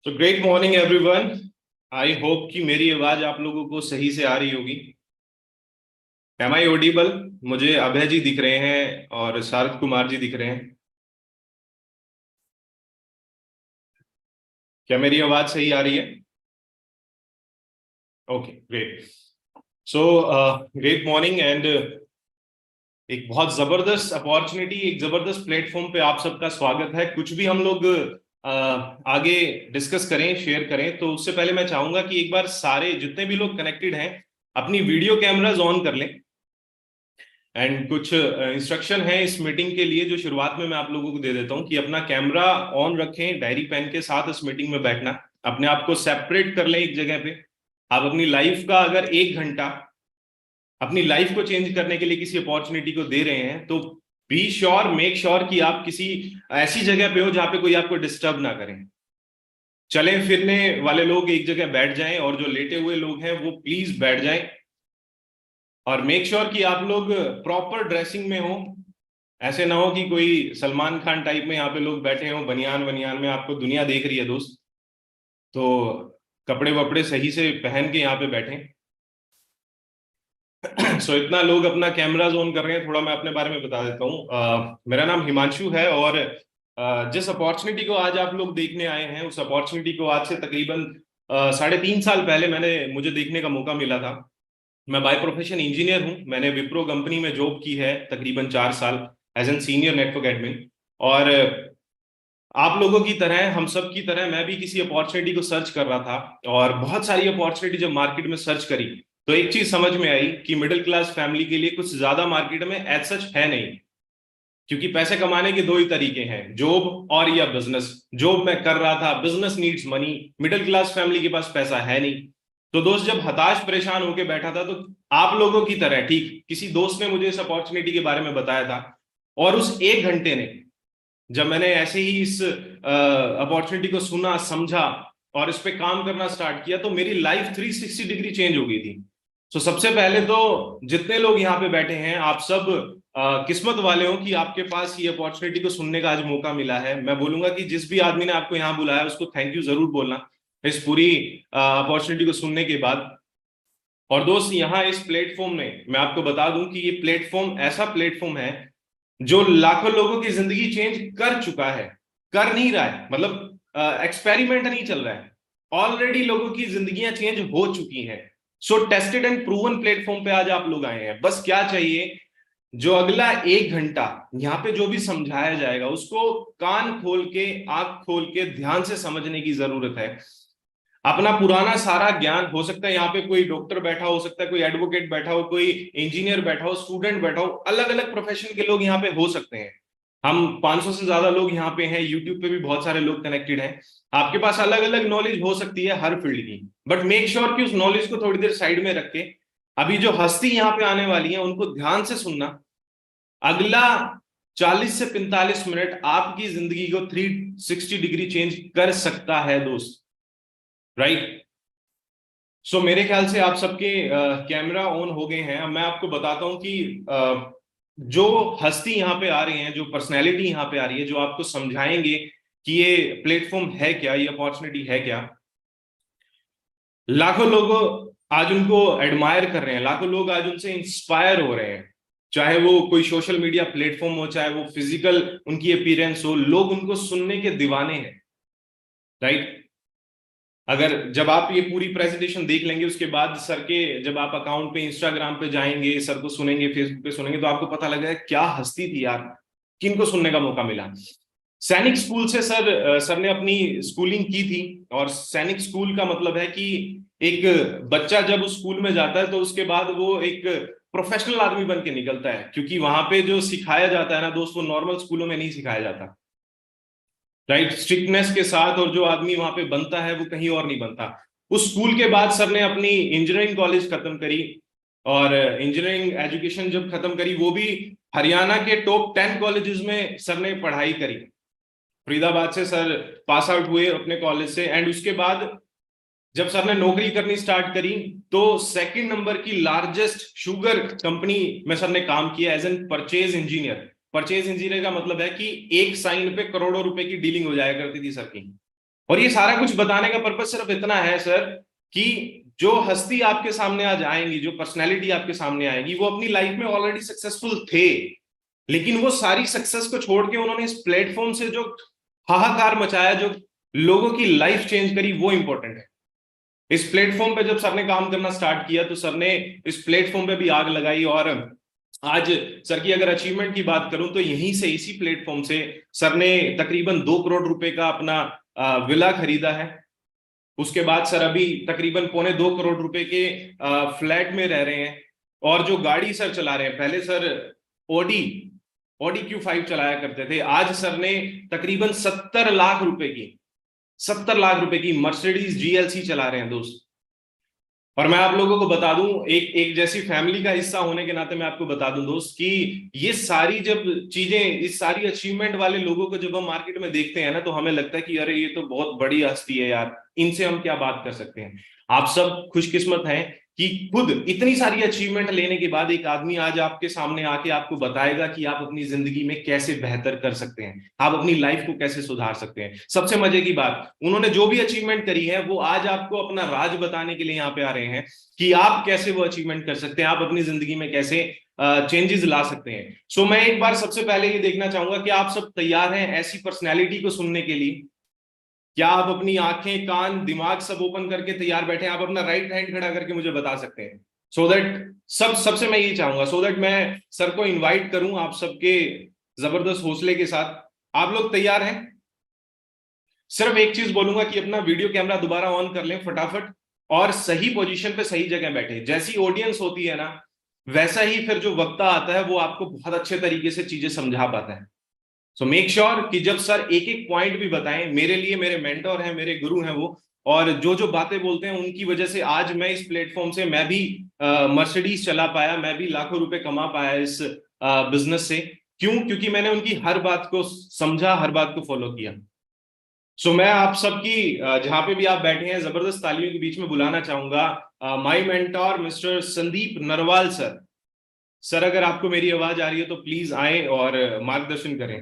तो great morning everyone. I hope कि मेरी आवाज आप लोगों को सही से आ रही होगी। Am I audible? मुझे अभय जी दिख रहे हैं और शारद कुमार जी दिख रहे हैं। क्या मेरी आवाज सही आ रही है? Okay, great. So great morning and एक बहुत जबरदस्त अपॉर्चुनिटी, एक जबरदस्त प्लेटफॉर्म पे आप सबका स्वागत है। कुछ भी हम लोग आगे डिस्कस करें, शेयर करें, तो उससे पहले मैं चाहूंगा कि एक बार सारे जितने भी लोग कनेक्टेड हैं अपनी वीडियो कैमराज ऑन कर लें। एंड कुछ इंस्ट्रक्शन है इस मीटिंग के लिए जो शुरुआत में मैं आप लोगों को दे देता हूं कि अपना कैमरा ऑन रखें, डायरी पेन के साथ इस मीटिंग में बैठना, अपने आप को सेपरेट कर लें एक जगह पे। आप अपनी लाइफ का अगर 1 घंटा अपनी लाइफ को चेंज करने के लिए किसी अपॉर्चुनिटी को दे रहे हैं तो बी श्योर, मेक श्योर कि आप किसी ऐसी जगह पे हो जहां पे कोई आपको डिस्टर्ब ना करें। चले फिरने वाले लोग एक जगह बैठ जाएं और जो लेटे हुए लोग हैं वो प्लीज बैठ जाएं। और मेक श्योर कि आप लोग प्रॉपर ड्रेसिंग में हो। ऐसे ना हो कि कोई सलमान खान टाइप में यहाँ पे लोग बैठे हो बनियान वनियान में, आपको दुनिया देख रही है दोस्त। तो कपड़े वपड़े सही से पहन के यहाँ पे बैठे। सो इतना लोग अपना कैमराज ऑन कर रहे हैं, थोड़ा मैं अपने बारे में बता देता हूँ। मेरा नाम हिमांशु है और जिस अपॉर्चुनिटी को आज आप लोग देखने आए हैं उस अपॉर्चुनिटी को आज से तकरीबन 3.5 साल पहले मुझे देखने का मौका मिला था। मैं बाय प्रोफेशन इंजीनियर हूं। मैंने विप्रो कंपनी में जॉब की है तकरीबन 4 साल as an senior network admin. और आप लोगों की तरह, हम सब की तरह, मैं भी किसी अपॉर्चुनिटी को सर्च कर रहा था और बहुत सारी अपॉर्चुनिटी जब मार्केट में सर्च करी तो एक चीज समझ में आई कि मिडिल क्लास फैमिली के लिए कुछ ज्यादा मार्केट में एज सच है नहीं। क्योंकि पैसे कमाने के दो ही तरीके हैं, जॉब और या बिजनेस। जॉब मैं कर रहा था, business needs money, middle class family के पास पैसा है नहीं। तो दोस्त जब हताश परेशान होकर बैठा था तो आप लोगों की तरह ठीक किसी दोस्त ने मुझे इस अपॉर्चुनिटी के बारे में बताया था। और उस 1 घंटे ने, जब मैंने ऐसे ही इस अपॉर्चुनिटी को सुना, समझा और इस पे काम करना स्टार्ट किया तो मेरी लाइफ 360 डिग्री चेंज हो गई थी। तो सबसे पहले तो जितने लोग यहाँ पे बैठे हैं आप सब किस्मत वाले हो कि आपके पास ये अपॉर्चुनिटी को सुनने का आज मौका मिला है। मैं बोलूंगा कि जिस भी आदमी ने आपको यहाँ बुलाया उसको थैंक यू जरूर बोलना इस पूरी अपॉर्चुनिटी को सुनने के बाद। और दोस्त यहाँ इस प्लेटफॉर्म में मैं आपको बता दूं कि ये प्लेटफॉर्म ऐसा प्लेटफॉर्म है जो लाखों लोगों की जिंदगी चेंज कर चुका है। कर नहीं रहा है मतलब एक्सपेरिमेंट नहीं चल रहा है, ऑलरेडी लोगों की जिंदगियां चेंज हो चुकी हैं। सो टेस्टेड एंड प्रूवन प्लेटफॉर्म पे आज आप लोग आए हैं। बस क्या चाहिए, जो अगला 1 घंटा यहाँ पे जो भी समझाया जाएगा उसको कान खोल के, आंख खोल के ध्यान से समझने की जरूरत है। अपना पुराना सारा ज्ञान, हो सकता है यहाँ पे कोई डॉक्टर बैठा हो सकता है, कोई एडवोकेट बैठा हो, कोई इंजीनियर बैठा हो, स्टूडेंट बैठा हो, अलग अलग प्रोफेशन के लोग यहाँ पे हो सकते हैं। हम 500 से ज्यादा लोग यहाँ पे हैं, यूट्यूब पे भी बहुत सारे लोग कनेक्टेड हैं। आपके पास अलग अलग नॉलेज हो सकती है हर फील्ड की, बट मेक श्योर कि उस नॉलेज को थोड़ी देर साइड में रख के अभी जो हस्ती यहाँ पे आने वाली है उनको ध्यान से सुनना। अगला 40 से 45 मिनट आपकी जिंदगी को 360 डिग्री चेंज कर सकता है दोस्त, राइट? सो मेरे ख्याल से आप सबके कैमरा ऑन हो गए हैं। अब मैं आपको बताता हूं कि जो हस्ती यहाँ पे आ रही है, जो पर्सनैलिटी यहाँ पे आ रही है, जो आपको समझाएंगे कि ये प्लेटफॉर्म है क्या, ये अपॉर्चुनिटी है क्या। लाखों लोग आज उनको एडमायर कर रहे हैं, लाखों लोग आज उनसे इंस्पायर हो रहे हैं। चाहे वो कोई सोशल मीडिया प्लेटफॉर्म हो, चाहे वो फिजिकल उनकी अपीयरेंस हो, लोग उनको सुनने के दीवाने हैं, राइट? अगर जब आप ये पूरी प्रेजेंटेशन देख लेंगे उसके बाद सर के जब आप अकाउंट पे, इंस्टाग्राम पे जाएंगे, सर को सुनेंगे, फेसबुक पे सुनेंगे, तो आपको पता लगेगा क्या हस्ती थी यार, किनको सुनने का मौका मिला। सैनिक स्कूल से सर ने अपनी स्कूलिंग की थी। और सैनिक स्कूल का मतलब है कि एक बच्चा जब उस स्कूल में जाता है तो उसके बाद वो एक प्रोफेशनल आदमी बन के निकलता है, क्योंकि वहां पे जो सिखाया जाता है ना दोस्त, वो नॉर्मल स्कूलों में नहीं सिखाया जाता, राइट? स्ट्रिक्टनेस के साथ। और जो आदमी वहां पे बनता है वो कहीं और नहीं बनता। उस स्कूल के बाद सर ने अपनी इंजीनियरिंग कॉलेज खत्म करी। और इंजीनियरिंग एजुकेशन जब खत्म करी वो भी हरियाणा के टॉप 10 कॉलेजेस में सर ने पढ़ाई करी। फरीदाबाद से सर पास आउट हुए अपने कॉलेज से। एंड उसके बाद जब सर ने नौकरी करनी स्टार्ट करी तो सेकंड नंबर की लार्जेस्ट शुगर कंपनी में सर ने काम किया as an purchase engineer. Purchase engineer का मतलब है कि एक साइन पे करोड़ों रुपए की डीलिंग हो जाया करती थी सर की। और ये सारा कुछ बताने का पर्पज सिर्फ इतना है सर कि जो हस्ती आपके सामने आज आएंगी, जो पर्सनैलिटी आपके सामने आएगी, वो अपनी लाइफ में ऑलरेडी सक्सेसफुल थे, लेकिन वो सारी सक्सेस को छोड़ के उन्होंने इस प्लेटफॉर्म से जो हाहाकार मचाया, जो लोगों की लाइफ चेंज करी, वो इंपॉर्टेंट है। इस प्लेटफॉर्म पे जब सर ने काम करना स्टार्ट किया तो सर ने इस प्लेटफॉर्म पे भी आग लगाई, और आज सर की अगर अचीवमेंट की बात करूं तो यहीं से, इसी प्लेटफॉर्म से सर ने तकरीबन 2 करोड़ रुपए का अपना विला खरीदा है। उसके बाद सर अभी तकरीबन 1.25 करोड़ रुपए के फ्लैट में रह रहे हैं। और जो गाड़ी सर चला रहे हैं, पहले सर ओडी ऑडी Q5 चलाया करते थे, आज सर ने तकरीबन 70 लाख रुपए की मर्सिडीज GLC चला रहे हैं दोस्त। और मैं आप लोगों को बता दूं, एक एक जैसी फैमिली का हिस्सा होने के नाते मैं आपको बता दूं दोस्त कि ये सारी जब चीजें, इस सारी अचीवमेंट वाले लोगों को जब हम मार्केट में देखते हैं ना, तो हमें लगता है कि अरे ये तो बहुत बड़ी हस्ती है यार, इनसे हम क्या बात कर सकते हैं। आप सब खुशकिस्मत हैं कि खुद इतनी सारी अचीवमेंट लेने के बाद एक आदमी आज आपके सामने आके आपको बताएगा कि आप अपनी जिंदगी में कैसे बेहतर कर सकते हैं, आप अपनी लाइफ को कैसे सुधार सकते हैं। सबसे मजे की बात, उन्होंने जो भी अचीवमेंट करी है वो आज आपको अपना राज बताने के लिए यहाँ पे आ रहे हैं कि आप कैसे वो अचीवमेंट कर सकते हैं, आप अपनी जिंदगी में कैसे चेंजेस ला सकते हैं। सो मैं एक बार सबसे पहले ये देखना चाहूंगा कि आप सब तैयार हैं ऐसी पर्सनैलिटी को सुनने के लिए? क्या आप अपनी आंखें, कान, दिमाग सब ओपन करके तैयार बैठे हैं? आप अपना राइट हैंड खड़ा करके मुझे बता सकते हैं, सो दैट सबसे मैं यही चाहूंगा, सो दैट मैं सर को इनवाइट करूं आप सबके जबरदस्त हौसले के साथ। आप लोग तैयार हैं? सिर्फ एक चीज बोलूंगा कि अपना वीडियो कैमरा दोबारा ऑन कर लें फटाफट, और सही पोजीशन पे सही जगह बैठे। जैसी ऑडियंस होती है ना, वैसा ही फिर जो वक्ता आता है वो आपको बहुत अच्छे तरीके से चीजें समझा पाता है। सो मेक श्योर कि जब सर एक एक पॉइंट भी बताएं, मेरे लिए मेरे मेंटोर हैं, मेरे गुरु हैं वो, और जो जो बातें बोलते हैं उनकी वजह से आज मैं इस प्लेटफॉर्म से, मैं भी मर्सिडीज चला पाया, मैं भी लाखों रुपए कमा पाया इस बिजनेस से। क्यों? क्योंकि मैंने उनकी हर बात को समझा, हर बात को फॉलो किया। सो मैं आप सबकी जहां पे भी आप बैठे हैं, जबरदस्त तालियों के बीच में बुलाना चाहूंगा my mentor mister Sandeep Narwal sir. Sir अगर आपको मेरी आवाज आ रही है तो प्लीज आए और मार्गदर्शन करें।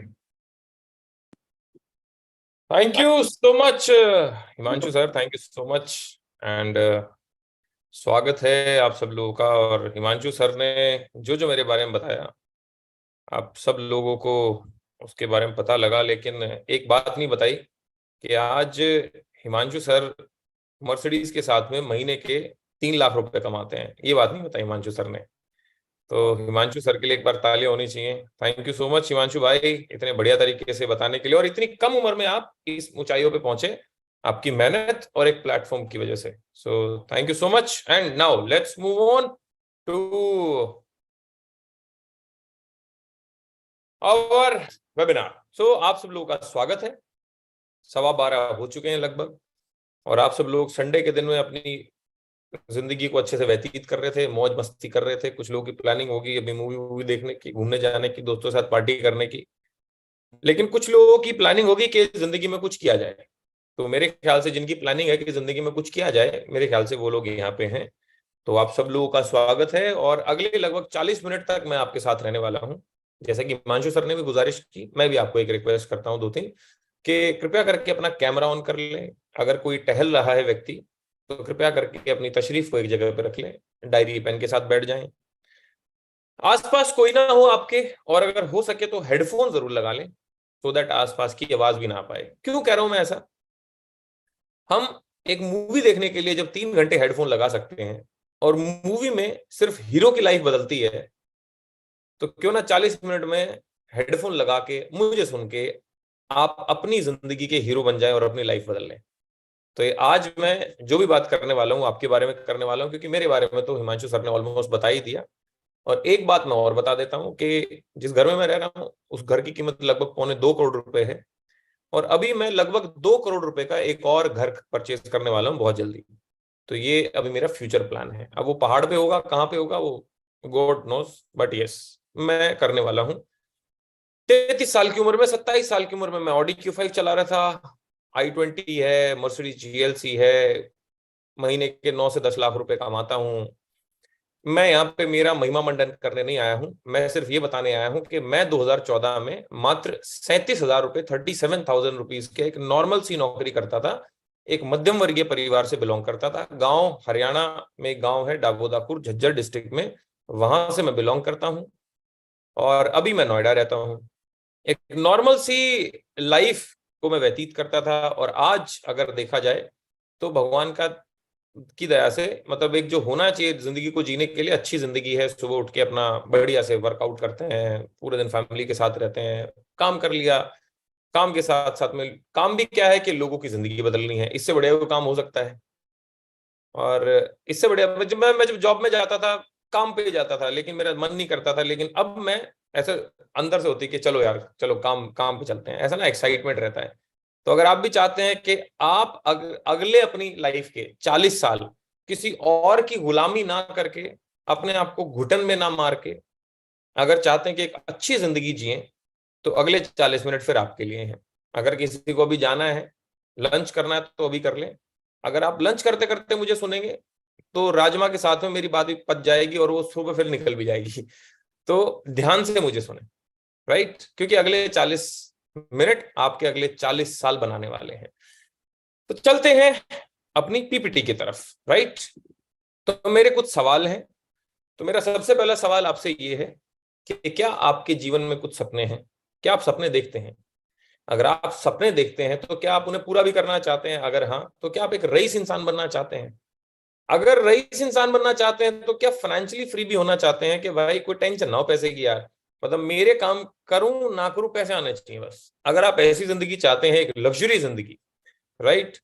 Thank you so much Himanshu sir, thank you so much. And स्वागत है आप सब लोगों का। और हिमांशु सर ने जो जो मेरे बारे में बताया, आप सब लोगों को उसके बारे में पता लगा, लेकिन एक बात नहीं बताई कि आज हिमांशु सर मर्सिडीज के साथ में महीने के 3 लाख रुपए कमाते हैं। ये बात नहीं बताई हिमांशु सर ने। तो हिमांशु सर के लिए एक बार तालियां होनी चाहिए। Thank you so much Himanshu भाई, इतने बढ़िया तरीके से बताने के लिए, और इतनी कम उम्र में आप इस ऊंचाइयों पे पहुंचे, आपकी मेहनत और एक प्लेटफॉर्म की वजह से। So thank you so much. And now let's move on to our webinar. सो आप सब लोगों का स्वागत है। 12:15 हो चुके हैं लगभग, और आप सब लोग संडे के दिन में अपनी जिंदगी को अच्छे से व्यतीत कर रहे थे, मौज मस्ती कर रहे थे। कुछ लोगों की प्लानिंग होगी अभी मूवी देखने की, घूमने जाने की, दोस्तों के साथ पार्टी करने की, लेकिन कुछ लोगों की प्लानिंग होगी कि जिंदगी में कुछ किया जाए। तो मेरे ख्याल से जिनकी प्लानिंग है कि जिंदगी में कुछ किया जाए, मेरे ख्याल से वो लोग यहाँ पे हैं। तो आप सब लोगों का स्वागत है, और अगले लगभग 40 मिनट तक मैं आपके साथ रहने वाला हूँ। जैसा कि हिमांशु सर ने भी गुजारिश की, मैं भी आपको एक रिक्वेस्ट करता हूँ, 2-3, कि कृपया करके अपना कैमरा ऑन कर लें। अगर कोई टहल रहा है व्यक्ति तो कृपया करके अपनी तशरीफ को एक जगह पर रख लें, डायरी पेन के साथ बैठ जाएं, आसपास कोई ना हो आपके, और अगर हो सके तो हेडफोन जरूर लगा लें, सो दैट आसपास की आवाज भी ना पाए। क्यों कह रहा हूं मैं ऐसा? हम एक मूवी देखने के लिए जब 3 घंटे हेडफोन लगा सकते हैं, और मूवी में सिर्फ हीरो की लाइफ बदलती है, तो क्यों ना 40 मिनट में हेडफोन लगा के मुझे सुन के आप अपनी जिंदगी के हीरो बन जाए और अपनी लाइफ बदल लें। तो ये आज मैं जो भी बात करने वाला हूँ आपके बारे में करने वाला हूँ, क्योंकि मेरे बारे में तो हिमांशु सर ने ऑलमोस्ट बता ही दिया। और एक बात मैं और बता देता हूँ कि जिस घर में मैं रह रहा हूँ उस घर की कीमत लगभग 2.25 करोड़ रुपए है, और अभी मैं लगभग 2 करोड़ रुपए का एक और घर परचेज करने वाला हूँ बहुत जल्दी। तो ये अभी मेरा फ्यूचर प्लान है। अब वो पहाड़ पे होगा, कहाँ पे होगा वो गॉड नोस, बट यस, मैं करने वाला हूँ। 33 साल की उम्र में, 27 साल की उम्र में मैं ऑडी Q5 चला रहा था, i20 है, मर्सिडीज GLC है, महीने के 9 से 10 लाख रुपए कमाता हूँ। मैं यहाँ पे मेरा महिमा मंडन करने नहीं आया हूं, मैं सिर्फ ये बताने आया हूं कि मैं 2014 में मात्र 37,000 रुपए, 37,000 रुपीज के एक नॉर्मल सी नौकरी करता था। एक मध्यम वर्गीय परिवार से बिलोंग करता था। गांव हरियाणा में एक गांव है डागोदापुर, झज्जर डिस्ट्रिक्ट में, वहां से मैं बिलोंग करता हूं और अभी मैं नोएडा रहता हूं। एक नॉर्मल सी लाइफ को मैं व्यतीत करता था और आज अगर देखा जाए तो भगवान का की दया से, मतलब एक जो होना चाहिए जिंदगी को जीने के लिए अच्छी जिंदगी है। सुबह उठ के अपना बढ़िया से वर्कआउट करते हैं, पूरे दिन फैमिली के साथ रहते हैं, काम कर लिया, काम के साथ साथ में काम भी क्या है कि लोगों की जिंदगी बदलनी है, इससे बढ़िया कोई काम हो सकता है? और इससे बढ़िया जब जॉब में जाता था, काम पे जाता था, लेकिन मेरा मन नहीं करता था। लेकिन अब मैं ऐसे अंदर से होती कि चलो यार, चलो काम काम पे चलते हैं, ऐसा ना एक्साइटमेंट रहता है। तो अगर आप भी चाहते हैं कि आप अगले अपनी लाइफ के 40 साल किसी और की गुलामी ना करके, अपने आप को घुटन में ना मार के, अगर चाहते हैं कि एक अच्छी जिंदगी जिए, तो अगले 40 मिनट फिर आपके लिए हैं। अगर किसी को भी जाना है, लंच करना है तो अभी कर लें। अगर आप लंच करते करते मुझे सुनेंगे तो राजमा के साथ में मेरी बात भी पच जाएगी और वो सुबह फिर निकल भी जाएगी। तो ध्यान से मुझे सुने, राइट? क्योंकि अगले 40 मिनट आपके अगले 40 साल बनाने वाले हैं। तो चलते हैं अपनी पीपीटी की तरफ, राइट? तो मेरे कुछ सवाल हैं। तो मेरा सबसे पहला सवाल आपसे ये है कि क्या आपके जीवन में कुछ सपने हैं? क्या आप सपने देखते हैं? अगर आप सपने देखते हैं तो क्या आप उन्हें पूरा भी करना चाहते हैं? अगर हाँ, तो क्या आप एक रईस इंसान बनना चाहते हैं? अगर रईस इंसान बनना चाहते हैं तो क्या फाइनेंशियली फ्री भी होना चाहते हैं कि भाई कोई टेंशन ना हो पैसे की यार, मतलब मेरे काम करूं ना करूं पैसे आने चाहिए बस? अगर आप ऐसी जिंदगी चाहते हैं, एक लग्जरी जिंदगी, राइट,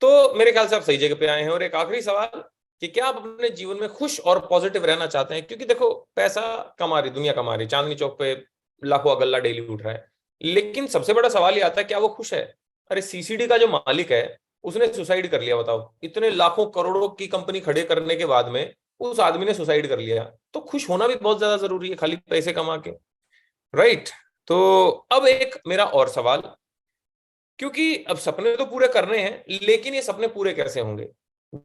तो मेरे ख्याल से आप सही जगह पे आए हैं। और एक आखिरी सवाल कि क्या आप अपने जीवन में खुश और पॉजिटिव रहना चाहते हैं? क्योंकि देखो, पैसा कमा रही दुनिया, कमा रही, चांदनी चौक पे लाखों अगल्ला डेली उठ रहा है, लेकिन सबसे बड़ा सवाल ये आता है क्या वो खुश है? अरे सीसीडी का जो मालिक है उसने सुसाइड कर लिया, बताओ, इतने लाखों करोड़ों की कंपनी खड़े करने के बाद में उस आदमी ने सुसाइड कर लिया। तो खुश होना भी बहुत ज्यादा जरूरी है, खाली पैसे कमा के, राइट? तो अब एक मेरा और सवाल, क्योंकि अब सपने तो पूरे करने हैं, लेकिन ये सपने पूरे कैसे होंगे?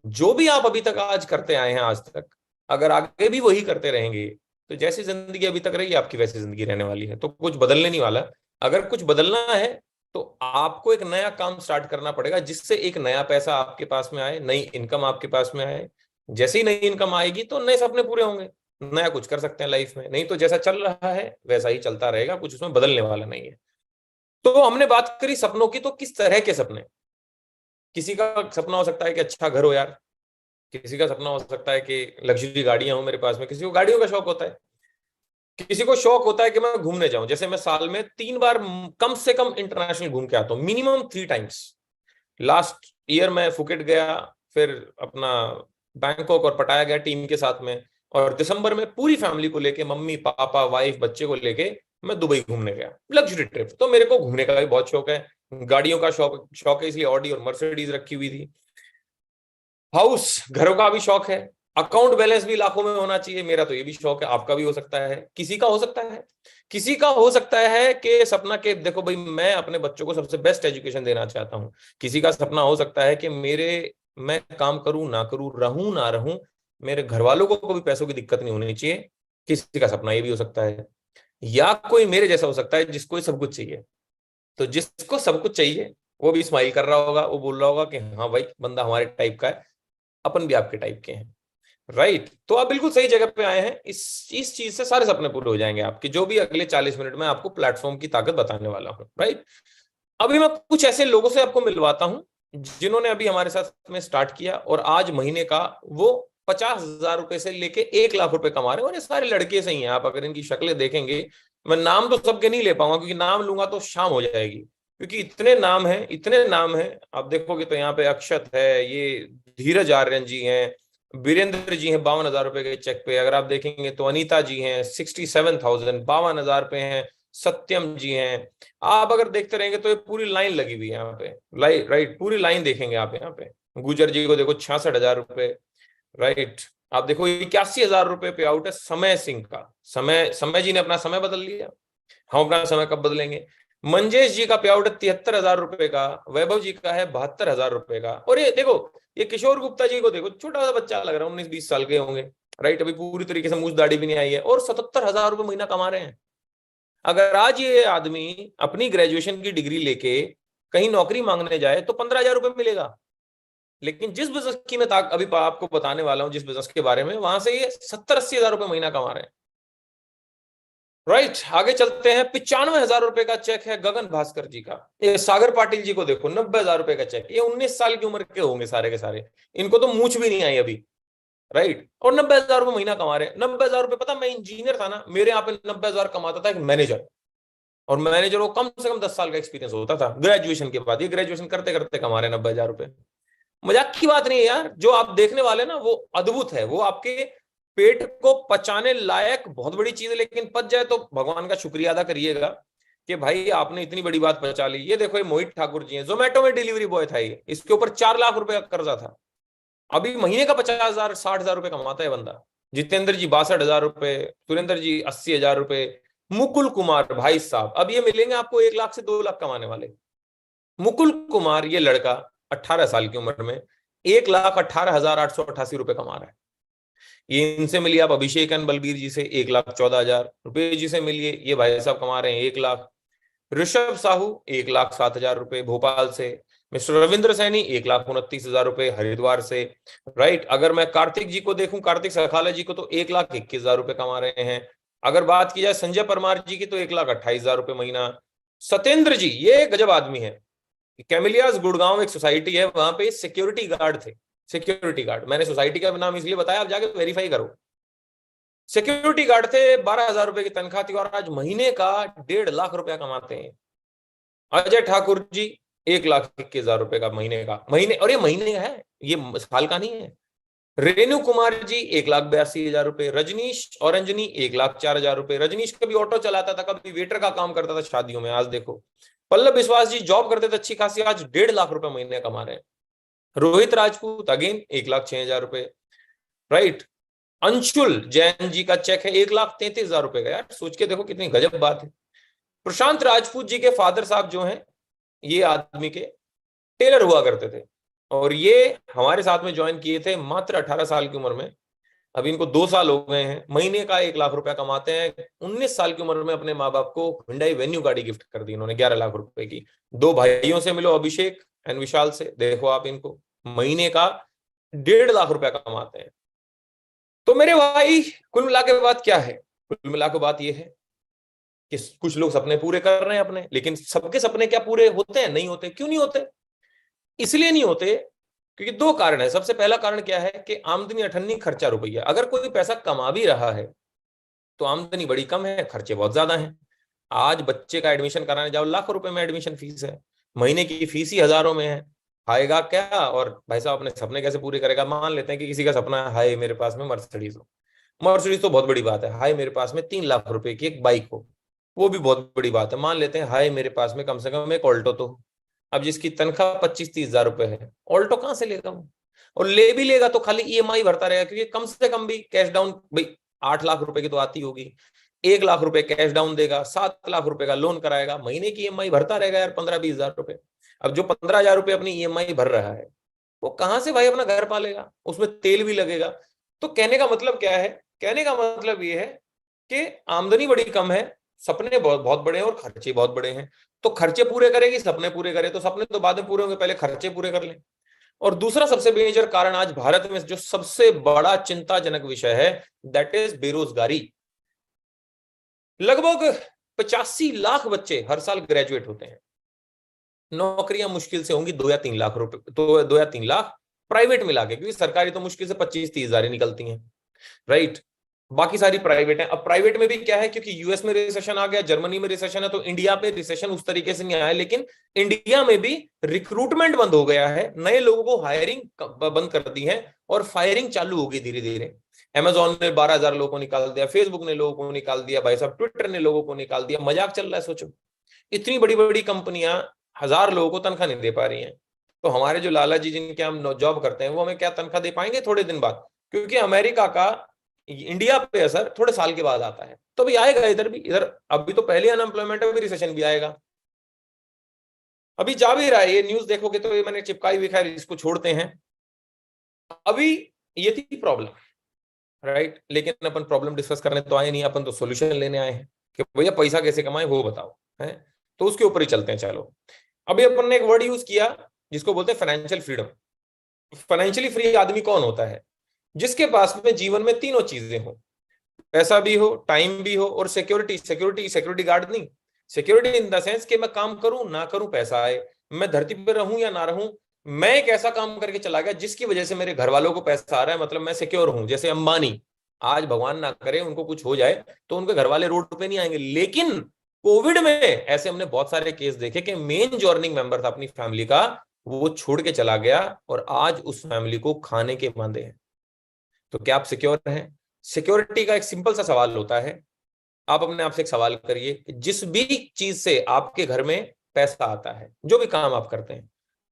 जो भी आप अभी तक आज करते आए हैं आज तक, अगर आगे भी वही करते रहेंगे तो जैसी जिंदगी अभी तक रही आपकी वैसी जिंदगी रहने वाली है। तो कुछ बदलने नहीं वाला। अगर कुछ बदलना है तो आपको एक नया काम स्टार्ट करना पड़ेगा, जिससे एक नया पैसा आपके पास में आए, नई इनकम आपके पास में आए। जैसे ही नई इनकम आएगी तो नए सपने पूरे होंगे, नया कुछ कर सकते हैं लाइफ में। नहीं तो जैसा चल रहा है वैसा ही चलता रहेगा, कुछ उसमें बदलने वाला नहीं है। तो हमने बात करी सपनों की, तो किस तरह के सपने? किसी का सपना हो सकता है कि अच्छा घर हो यार, किसी का सपना हो सकता है कि लग्जरी गाड़ियां हो मेरे पास में, किसी को गाड़ियों का शौक होता है, किसी को शौक होता है कि मैं घूमने जाऊं। जैसे मैं साल में 3 बार कम से कम इंटरनेशनल घूम के आता हूँ, मिनिमम 3 टाइम्स। लास्ट ईयर मैं फुकेट गया, फिर अपना बैंकॉक और पटाया गया टीम के साथ में, और दिसंबर में पूरी फैमिली को लेके, मम्मी पापा वाइफ बच्चे को लेके मैं दुबई घूमने गया, लग्जरी ट्रिप। तो मेरे को घूमने का भी बहुत शौक है, गाड़ियों का शौक शौक है, इसलिए ऑडी और मर्सिडीज रखी हुई थी। हाउस घरों का भी शौक है, अकाउंट बैलेंस भी लाखों में होना चाहिए, मेरा तो ये भी शौक है, आपका भी हो सकता है, किसी का हो सकता है। किसी का हो सकता है कि सपना के देखो भाई मैं अपने बच्चों को सबसे बेस्ट एजुकेशन देना चाहता हूँ। किसी का सपना हो सकता है कि मैं काम करूं ना करूं, रहूं ना रहूं, मेरे घर वालों को भी पैसों की दिक्कत नहीं होनी चाहिए। किसी का सपना ये भी हो सकता है। या कोई मेरे जैसा हो सकता है जिसको सब कुछ चाहिए। तो जिसको सब कुछ चाहिए वो भी स्माइल कर रहा होगा, वो बोल रहा होगा कि हाँ भाई बंदा हमारे टाइप का है, अपन भी आपके टाइप के हैं, राइट? तो आप बिल्कुल सही जगह पे आए हैं। इस चीज से सारे सपने पूरे हो जाएंगे आपके, जो भी अगले 40 मिनट में आपको प्लेटफॉर्म की ताकत बताने वाला हूँ, राइट? अभी मैं कुछ ऐसे लोगों से आपको मिलवाता हूँ जिन्होंने अभी हमारे साथ में स्टार्ट किया और आज महीने का वो 50,000 रुपए से लेके 1 लाख रुपए कमा रहे हैं। और ये सारे लड़के सही हैं, आप अगर इनकी शक्लें देखेंगे, मैं नाम तो सबके नहीं ले पाऊंगा क्योंकि नाम लूंगा तो शाम हो जाएगी, क्योंकि इतने नाम हैं, इतने नाम हैं। आप देखोगे तो यहाँ पे अक्षत है, ये धीरज आर्यन जी हैं, वीरेंद्र जी हैं 52,000 रुपए के चेक पे। अगर आप देखेंगे तो अनीता जी हैं 67,000, 52,000 रुपए हैं। सत्यम जी हैं। आप अगर देखते रहेंगे तो ये पूरी लाइन लगी हुई है यहाँ पे, राइट, पूरी लाइन देखेंगे आप यहाँ पे। गुजर जी को देखो 66,000 रुपए, राइट। आप देखो 81,000 रुपए पे आउट है समय सिंह का। समय जी ने अपना समय बदल लिया, हम अपना समय कब बदलेंगे? मंजेश जी का पे आउट है 73,000 रुपए का, वैभव जी का है 72,000 रुपए का। और ये देखो, ये किशोर गुप्ता जी को देखो, छोटा सा बच्चा लग रहा है, 19-20 साल के होंगे, राइट, अभी पूरी तरीके से मूछ दाढ़ी भी नहीं आई है, और 77,000 रुपए महीना कमा रहे हैं। अगर आज ये आदमी अपनी ग्रेजुएशन की डिग्री लेके कहीं नौकरी मांगने जाए तो 15,000 रुपए मिलेगा, लेकिन जिस बिजनेस की मैं अभी आपको बताने वाला हूं, जिस बिजनेस के बारे में, वहां से ये 70-80,000 रुपए महीना कमा रहे हैं। राइट, आगे चलते हैं। 95,000 रुपए का चेक है गगन भास्कर जी का। ये सागर पाटिल जी को देखो, 90,000 रुपए का चेक। ये 19 साल की उम्र के होंगे सारे के सारे, इनको तो मूछ भी नहीं आई अभी। राइट, और 90,000 रुपए महीना कमा रहे हैं। 90,000 रुपए, पता, मैं इंजीनियर था ना, मेरे यहाँ पे 90,000 कमाता था एक मैनेजर, और मैनेजर को कम से कम 10 साल का एक्सपीरियंस होता था ग्रेजुएशन के बाद। ये ग्रेजुएशन करते करते कमा रहे हैं 90,000 रुपए। मजाक की बात नहीं है यार, जो आप देखने वाले ना वो अद्भुत है, वो आपके पेट को पचाने लायक बहुत बड़ी चीज है, लेकिन पच जाए तो भगवान का शुक्रिया अदा करिएगा कि भाई आपने इतनी बड़ी बात पचा ली। ये देखो, ये मोहित ठाकुर जी हैं, जोमेटो में डिलीवरी बॉय था ये, इसके ऊपर 4 लाख रुपए का कर्जा था, अभी महीने का 50,000 60,000 रुपए कमाता है बंदा। जितेंद्र जी 62,000 रुपए, सुरेंद्र जी 80,000 रुपए, मुकुल कुमार भाई साहब, अब ये मिलेंगे आपको 1 लाख से 2 लाख कमाने वाले। मुकुल कुमार, ये लड़का 18 साल की उम्र में 1,18,888 रुपए कमा रहा है। ये इनसे मिलिए आप अभिषेक एन बलबीर जी से 1,14,000 रुपए जी से मिलिए, ये भाई साहब कमा रहे हैं 1 लाख। ऋषभ साहू 1,07,000 रुपए भोपाल से। मिस्टर रविंद्र सैनी 1,29,000 रुपए हरिद्वार से। राइट, अगर मैं कार्तिक जी को देखूं, कार्तिक सखाला जी को, तो 1,21,000 रुपए कमा रहे हैं। अगर बात की जाए संजय परमार जी की तो 1,28,000 रुपए महीना। सत्येंद्र जी, ये गजब आदमी है। कैमिलियास गुड़गांव एक सोसाइटी है, वहां पे सिक्योरिटी गार्ड थे। सिक्योरिटी गार्ड, मैंने सोसाइटी का नाम इसलिए बताया, आप जाके वेरीफाई करो। सिक्योरिटी गार्ड थे, 12,000 रुपए की तनख्वाह थी, और आज महीने का 1.5 लाख रुपया कमाते हैं। अजय ठाकुर जी 1,21,000 रुपए का महीने का, महीने, और ये महीने का है, ये साल का नहीं है। रेणु कुमार जी 1,82,000 रुपए। रजनीश और अंजनी 1,04,000 रुपए। रजनीश कभी ऑटो चलाता था, कभी वेटर का काम करता था शादियों में, आज देखो। पल्लव विश्वास जी जॉब करते थे अच्छी खासी, आज 1.5 लाख रुपए महीने कमा रहे हैं। रोहित राजपूत अगेन 1,06,000 रुपए। राइट, अंशुल जैन जी का चेक है 1,33,000 रुपए का। यार सोच के देखो कितनी गजब बात है। प्रशांत राजपूत जी के फादर साहब जो हैं, ये आदमी के टेलर हुआ करते थे, और ये हमारे साथ में ज्वाइन किए थे मात्र 18 साल की उम्र में। अभी इनको 2 साल हो गए हैं। महीने का 1 लाख रुपया कमाते हैं। 19 साल की उम्र में अपने माँ बाप को हुंडई वेन्यू गाड़ी गिफ्ट कर दी इन्होंने 11 लाख रुपए की। 2 भाइयों से मिलो, अभिषेक एंड विशाल से, देखो आप इनको, महीने का 1.5 लाख रुपया कमाते हैं। तो मेरे भाई, कुल मिला के बात क्या है? कुल मिला के बात यह है कि कुछ लोग सपने पूरे कर रहे हैं अपने, लेकिन सबके सपने क्या पूरे होते हैं? नहीं होते। क्यों नहीं होते? इसलिए नहीं होते क्योंकि 2 कारण है। सबसे पहला कारण क्या है कि आमदनी अठन्नी, खर्चा रुपया। अगर कोई पैसा कमा भी रहा है तो आमदनी बड़ी कम है, खर्चे बहुत ज्यादा हैं। आज बच्चे का एडमिशन कराने जाओ, लाखों रुपए में एडमिशन फीस है, महीने की फीस ही हजारों में है। खाएगा क्या, और भाई साहब अपने सपने कैसे पूरे करेगा? मान लेते हैं कि किसी का सपना है, हाय मेरे पास में मर्सिडीज हो। मर्सिडीज तो बहुत बड़ी बात है। हाय मेरे पास में 3 लाख रुपए की एक बाइक हो, वो भी बहुत बड़ी बात है। मान लेते हैं हाय मेरे पास में कम से कम एक ऑल्टो तो हो। अब जिसकी तनख्वाह 25-30 हजार रुपए है, ऑल्टो कहाँ से लेगा वो? और ले भी लेगा तो खाली ईएमआई भरता रहेगा, क्योंकि कम से कम भी कैश डाउन भाई 8 लाख रुपए की तो आती होगी। 1 लाख रुपए कैश डाउन देगा, 7 लाख रुपए का लोन कराएगा, महीने की ईएमआई भरता रहेगा यार 15-20 हजार रुपए। अब जो 15,000 रुपए अपनी ईएमआई भर रहा है, वो कहां से भाई अपना घर पालेगा? उसमें तेल भी लगेगा। तो कहने का मतलब क्या है? कहने का मतलब ये है कि आमदनी बड़ी कम है, सपने बहुत बहुत बड़े हैं, और खर्चे बहुत बड़े हैं। तो खर्चे पूरे करेगी, सपने पूरे करे, तो सपने तो बाद में पूरे होंगे, पहले खर्चे पूरे कर लें। और दूसरा सबसे मेजर कारण आज भारत में जो सबसे बड़ा चिंताजनक विषय है, दैट इज बेरोजगारी। लगभग 85 लाख बच्चे हर साल ग्रेजुएट होते हैं। नौकरियां मुश्किल से होंगी 2 या 3 लाख रुपए, तो 2 या 3 लाख प्राइवेट मिला के, क्योंकि सरकारी तो मुश्किल से 25-30 हजार ही निकलती हैं। राइट, बाकी सारी प्राइवेट है। अब प्राइवेट में भी क्या है, क्योंकि यूएस में रिसेशन आ गया, जर्मनी में रिसेशन है, तो इंडिया पे रिसेशन उस तरीके से नहीं आया, लेकिन इंडिया में भी रिक्रूटमेंट बंद हो गया है। नए लोगों को हायरिंग बंद कर दी है, और फायरिंग चालू होगी धीरे धीरे। अमेजोन ने 12,000 लोगों को निकाल दिया, फेसबुक ने लोगों को निकाल दिया, भाई साहब ट्विटर ने लोगों को निकाल दिया। मजाक चल रहा है? सोचो, इतनी बड़ी बड़ी कंपनियां 1,000 लोगों को तनख्वाह नहीं दे पा रही हैं। तो हमारे जो लाला जी जिनके हम जॉब करते हैं, वो हमें क्या तनख्वाह दे पाएंगे थोड़े दिन बाद? क्योंकि अमेरिका का इंडिया पे असर थोड़े साल के बाद आता है, तो भी आएगा इधर भी। इधर अभी तो पहले अनएम्प्लॉयमेंट है, अभी रिसेशन भी आएगा, अभी जा भी रहा है। ये न्यूज देखोगे तो ये मैंने चिपकाई हुई, खैर इसको छोड़ते हैं। अभी ये थी प्रॉब्लम। राइट। लेकिन अपन प्रॉब्लम डिस्कस करने तो आए नहीं, अपन तो सोल्यूशन लेने आए हैं कि भैया पैसा कैसे कमाए वो बताओ, है। तो उसके ऊपर ही चलते हैं। चलो, अभी अपन ने एक वर्ड यूज किया जिसको बोलते हैं फाइनेंशियल फ्रीडम। फाइनेंशियली फ्री आदमी कौन होता है? जिसके पास में जीवन में तीनों चीजें हो, पैसा भी हो, टाइम भी हो, और सिक्योरिटी। सिक्योरिटी सिक्योरिटी गार्ड नहीं, सिक्योरिटी इन द सेंस कि मैं काम करूं ना करूं पैसा आए, मैं धरती पर रहूं या ना रहूं, मैं एक ऐसा काम करके चला गया जिसकी वजह से मेरे घर वालों को पैसा आ रहा है, मतलब मैं सिक्योर हूं। जैसे अंबानी, आज भगवान ना करे उनको कुछ हो जाए तो उनके घर वाले रोड पे नहीं आएंगे, लेकिन कोविड में ऐसे हमने बहुत सारे केस देखे कि मेन जो अर्निंग मेंबर था अपनी फैमिली का, वो छोड़ के चला गया और आज उस फैमिली को खाने के वांदे हैं। तो क्या आप सिक्योर हैं? सिक्योरिटी का एक सिंपल सा सवाल होता है, आप अपने आप से एक सवाल करिए कि जिस भी चीज से आपके घर में पैसा आता है, जो भी काम आप करते हैं,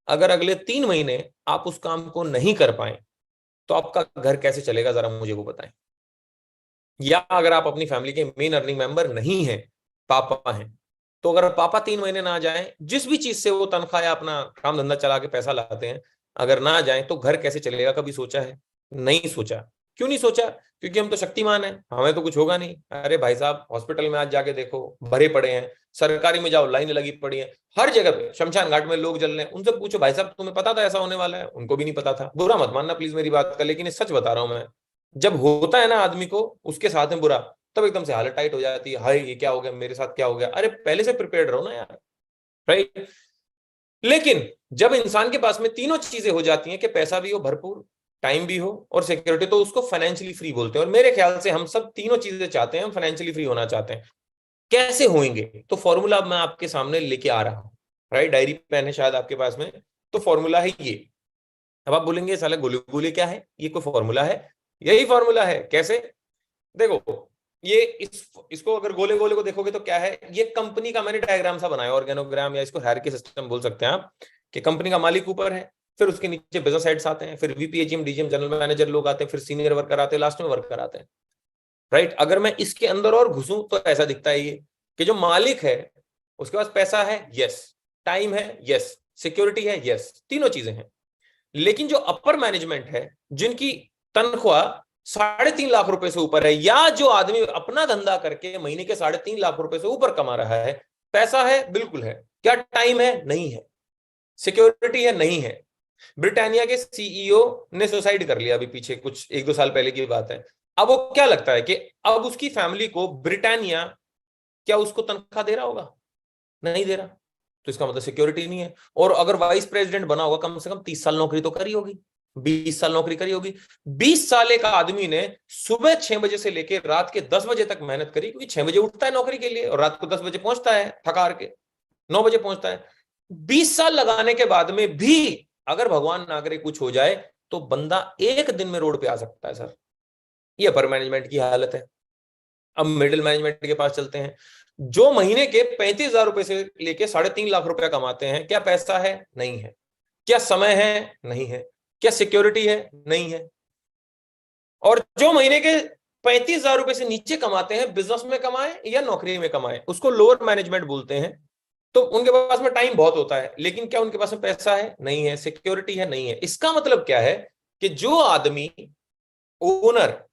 अगर अगले 3 महीने आप उस काम को नहीं कर पाए तो आपका घर कैसे चलेगा, जरा मुझे वो बताएं। या अगर आप अपनी फैमिली के मेन अर्निंग मेंबर नहीं हैं, पापा हैं, तो अगर पापा 3 महीने ना जाएं, जिस भी चीज से वो तनख्वाह या अपना काम धंधा चला के पैसा लाते हैं, अगर ना जाएं तो घर कैसे चलेगा? कभी सोचा है? नहीं सोचा। क्यों नहीं सोचा? क्योंकि हम तो शक्तिमान हैं, हमें तो कुछ होगा नहीं। अरे भाई साहब, हॉस्पिटल में आज जाके देखो, भरे पड़े हैं। सरकारी में जाओ, लाइन लगी पड़ी है हर जगह पे। शमशान घाट में लोग जल रहे हैं, उनसे पूछो भाई साहब तुम्हें पता था ऐसा होने वाला है? उनको भी नहीं पता था। बुरा मत मानना प्लीज मेरी बात का, लेकिन ये सच बता रहा हूं मैं। जब होता है ना आदमी को उसके साथ में बुरा, तब एकदम से हालत टाइट हो जाती है, हाय ये क्या हो गया, मेरे साथ क्या हो गया। अरे पहले से प्रिपेयर्ड रहो ना यार, राइट। लेकिन जब इंसान के पास में तीनों चीजें हो जाती हैं कि पैसा भी हो भरपूर, टाइम भी हो और सिक्योरिटी, तो उसको फाइनेंशियली फ्री बोलते हैं। और मेरे ख्याल से हम सब तीनों चीजें चाहते हैं, हम फाइनेंशियली फ्री होना चाहते हैं। कैसे होंगे? तो फॉर्मूला मैं आपके सामने लेके आ रहा हूं, राइट। डायरी पेन है शायद आपके पास में, तो फॉर्मूला है ये। अब आप बोलेंगे साले गोले गोले क्या है, ये कोई फॉर्मूला है? यही फॉर्मूला है। कैसे? देखो, ये इसको अगर गोले गोले को देखोगे तो क्या है, ये कंपनी का मैंने डायग्राम सा बनाया, ऑर्गेनोग्राम, या इसको हायरार्की सिस्टम बोल सकते हैं आप, कि कंपनी का मालिक ऊपर है, फिर उसके नीचे बिजनेस हेड्स आते हैं, फिर VP, AGM, DGM, general manager लोग आते हैं, फिर सीनियर वर्कर आते हैं, लास्ट में वर्कर आते हैं, राइट। अगर मैं इसके अंदर और घुसूं तो ऐसा दिखता है ये कि जो मालिक है उसके पास पैसा है, यस, टाइम है, यस, सिक्योरिटी है, यस, तीनों चीजें हैं। लेकिन जो अपर मैनेजमेंट है, जिनकी तनख्वाह 3.5 लाख रुपए से ऊपर है, या जो आदमी अपना धंधा करके महीने के 3.5 लाख रुपए से ऊपर कमा रहा है, पैसा है, बिल्कुल है। क्या टाइम है? नहीं है। सिक्योरिटी है? नहीं है। ब्रिटानिया के सीईओ ने सुसाइड कर लिया अभी पीछे, कुछ 1-2 साल पहले की बात है। अब वो क्या लगता है कि अब उसकी फैमिली को ब्रिटानिया क्या उसको तनख्वाह दे रहा होगा? नहीं दे रहा। तो इसका मतलब सिक्योरिटी नहीं है। और अगर वाइस प्रेसिडेंट बना होगा, कम से कम 30 साल नौकरी तो करी होगी, 20 साल नौकरी करी होगी। 20 साल एक आदमी ने सुबह 6 बजे से लेकर रात के 10 बजे तक मेहनत करी, क्योंकि 6 बजे उठता है नौकरी के लिए और रात को 10 बजे पहुंचता है, थकार के 9 बजे पहुंचता है। 20 साल लगाने के बाद में भी अगर भगवान ना करे कुछ हो जाए तो बंदा एक दिन में रोड पे आ सकता है सर। ये अपर मैनेजमेंट की हालत है। अब मिडिल मैनेजमेंट के पास चलते हैं, जो महीने के 35,000 रुपए से लेके 3.5 लाख रुपया कमाते हैं। क्या पैसा है? नहीं है। क्या समय है? नहीं है। क्या सिक्योरिटी है? नहीं है। और जो महीने के 35,000 रुपए से नीचे कमाते हैं, बिजनेस में कमाए या नौकरी में कमाए, उसको लोअर मैनेजमेंट बोलते हैं। तो उनके पास में टाइम बहुत होता है, लेकिन क्या उनके पास में पैसा है? नहीं है। सिक्योरिटी है? नहीं है। इसका मतलब क्या है कि जो आदमी ओनर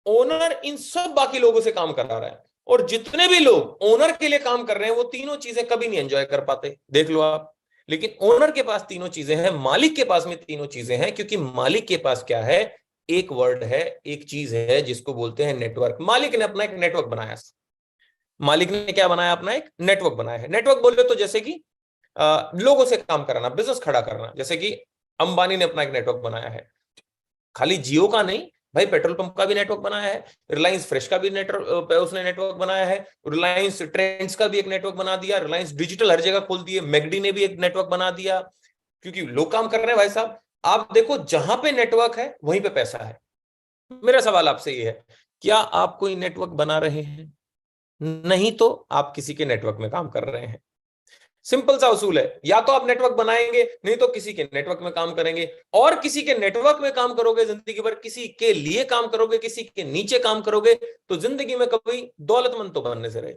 ओनर इन सब बाकी लोगों से काम करा रहा है, और जितने भी लोग ओनर के लिए काम कर रहे हैं वो तीनों चीजें कभी नहीं एंजॉय कर पाते, देख लो आप। लेकिन ओनर के पास तीनों चीजें हैं, मालिक के पास में तीनों चीजें हैं, क्योंकि मालिक के पास क्या है? एक वर्ड है, एक चीज है जिसको बोलते हैं नेटवर्क। मालिक ने अपना एक नेटवर्क बनाया। मालिक ने क्या बनाया? अपना एक नेटवर्क बनाया है। नेटवर्क बोले तो जैसे कि लोगों से काम कराना, बिजनेस खड़ा करना। जैसे कि अंबानी ने अपना एक नेटवर्क बनाया है, खाली जियो का नहीं भाई, पेट्रोल पंप का भी नेटवर्क बनाया है, रिलायंस फ्रेश का भी नेटवर्क उसने नेटवर्क बनाया है, रिलायंस ट्रेंड्स का भी एक नेटवर्क बना दिया, रिलायंस डिजिटल हर जगह खोल दिए, मैगडी ने भी एक नेटवर्क बना दिया, क्योंकि लोग काम कर रहे हैं भाई साहब। आप देखो, जहां पे नेटवर्क है वहीं पे पैसा है। मेरा सवाल आपसे ये है, क्या आप कोई नेटवर्क बना रहे हैं? नहीं तो आप किसी के नेटवर्क में काम कर रहे हैं। सिंपल सा उसूल है, या तो आप नेटवर्क बनाएंगे, नहीं तो किसी के नेटवर्क में काम करेंगे। और किसी के नेटवर्क में काम करोगे जिंदगी भर, किसी के लिए काम करोगे, किसी के नीचे काम करोगे, तो जिंदगी में कभी दौलतमंद तो बनने से रहे।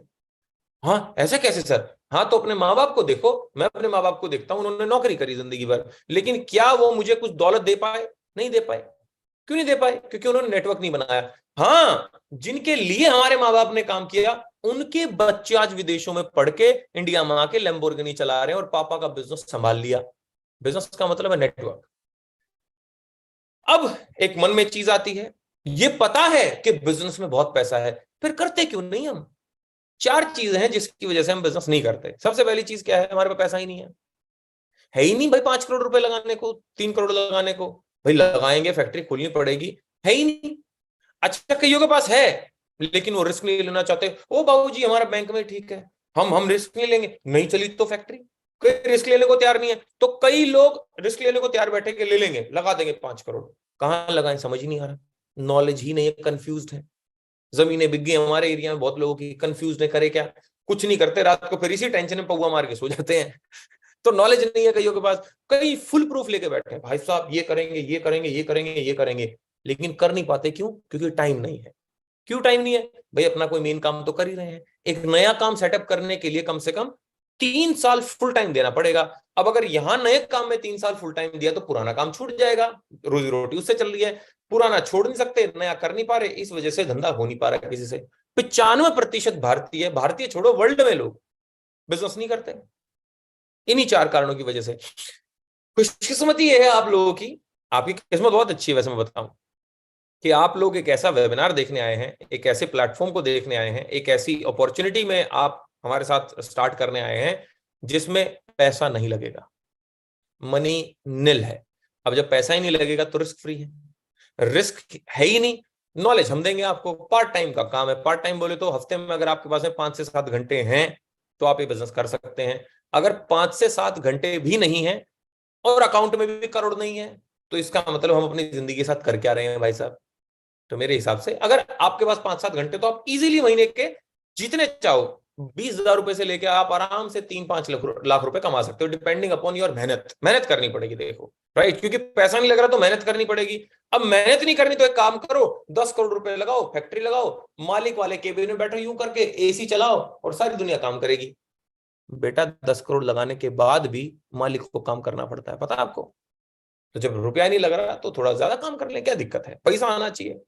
हाँ, ऐसा कैसे सर? हाँ, तो अपने माँ बाप को देखो, मैं अपने माँ बाप को देखता हूं, उन्होंने नौकरी करी जिंदगी भर, लेकिन क्या वो मुझे कुछ दौलत दे पाए? नहीं दे पाए। क्यों नहीं दे पाए? क्योंकि उन्होंने नेटवर्क नहीं बनाया। हाँ, जिनके लिए हमारे माँ बाप ने काम किया उनके बच्चे आज विदेशों में पढ़ के इंडिया में आके लैम्बोर्गिनी चला रहे हैं और पापा का बिजनेस संभाल लिया। बिजनेस का मतलब है नेटवर्क। अब एक मन में चीज आती है, ये पता है कि बिजनेस में बहुत पैसा है, फिर करते क्यों नहीं हम? 4 चीजें हैं जिसकी वजह से हम बिजनेस नहीं करते। सबसे पहली चीज क्या है? हमारे पास पैसा ही नहीं है ही नहीं भाई। 5 करोड़ रुपए लगाने को, 3 करोड़ लगाने को, भाई लगाएंगे, फैक्ट्री खोलनी पड़ेगी, है ही नहीं। अच्छा, कईयों के पास है लेकिन वो रिस्क नहीं लेना चाहते। ओ बाबूजी हमारा बैंक में ठीक है, हम रिस्क नहीं लेंगे, नहीं चली तो फैक्ट्री। कोई रिस्क लेने को तैयार नहीं है, तो कई लोग रिस्क लेने को तैयार बैठे के ले लेंगे, लगा देंगे 5 करोड़। कहां लगाएं समझ ही नहीं आ रहा, नॉलेज ही नहीं है, कंफ्यूज्ड है। जमीनें बिक गई हमारे एरिया में बहुत लोगों की, कंफ्यूज है, करे क्या? कुछ नहीं करते, रात को फिर इसी टेंशन में पौवा मार के सो जाते हैं। तो नॉलेज नहीं है कईयों के पास। कई फुल प्रूफ लेके बैठे हैं, भाई साहब ये करेंगे, ये करेंगे, ये करेंगे, ये करेंगे, लेकिन कर नहीं पाते। क्यों? क्योंकि टाइम नहीं है। क्यों टाइम नहीं है? भाई अपना कोई मेन काम तो कर ही रहे हैं। एक नया काम सेटअप करने के लिए कम से कम 3 साल फुल टाइम देना पड़ेगा। अब अगर यहां नए काम में 3 साल फुल टाइम दिया तो पुराना काम छूट जाएगा, रोजी रोटी उससे चल रही है। पुराना छोड़ नहीं सकते, नया कर नहीं पा रहे, इस वजह से धंधा हो नहीं पा रहा किसी से। 95% भारतीय छोड़ो वर्ल्ड में लोग बिजनेस नहीं करते, इन्हीं 4 कारणों की वजह से। खुशकिस्मती है आप लोगों की, आपकी किस्मत बहुत अच्छी है वैसे मैं बताऊं, कि आप लोग एक ऐसा वेबिनार देखने आए हैं, एक ऐसे प्लेटफॉर्म को देखने आए हैं, एक ऐसी अपॉर्चुनिटी में आप हमारे साथ स्टार्ट करने आए हैं जिसमें पैसा नहीं लगेगा, मनी निल है। अब जब पैसा ही नहीं लगेगा तो रिस्क फ्री है, रिस्क है ही नहीं। नॉलेज हम देंगे आपको, पार्ट टाइम का काम है। पार्ट टाइम बोले तो हफ्ते में अगर आपके पास में 5 से 7 घंटे हैं तो आप ये बिजनेस कर सकते हैं। अगर 5 से 7 घंटे भी नहीं है और अकाउंट में भी करोड़ नहीं है, तो इसका मतलब हम अपनी जिंदगी के साथ कर क्या रहे हैं भाई साहब? तो मेरे हिसाब से अगर आपके पास 5-7 घंटे, तो आप इजीली महीने के जितने चाहो 20,000 रुपए से लेकर आप आराम से 3-5 लाख रुपए कमा सकते हो, डिपेंडिंग अपॉन योर मेहनत करनी पड़ेगी, देखो राइट, क्योंकि पैसा नहीं लग रहा तो मेहनत करनी पड़ेगी। अब मेहनत नहीं करनी तो एक काम करो, 10 करोड़ रुपए लगाओ, फैक्ट्री लगाओ, मालिक वाले केबिन में बैठो यूं करके, एसी चलाओ और सारी दुनिया काम करेगी। बेटा 10 करोड़ लगाने के बाद भी मालिक को काम करना पड़ता है, पता है आपको? तो जब रुपया नहीं लग रहा तो थोड़ा ज्यादा काम कर ले, क्या दिक्कत है? पैसा आना चाहिए।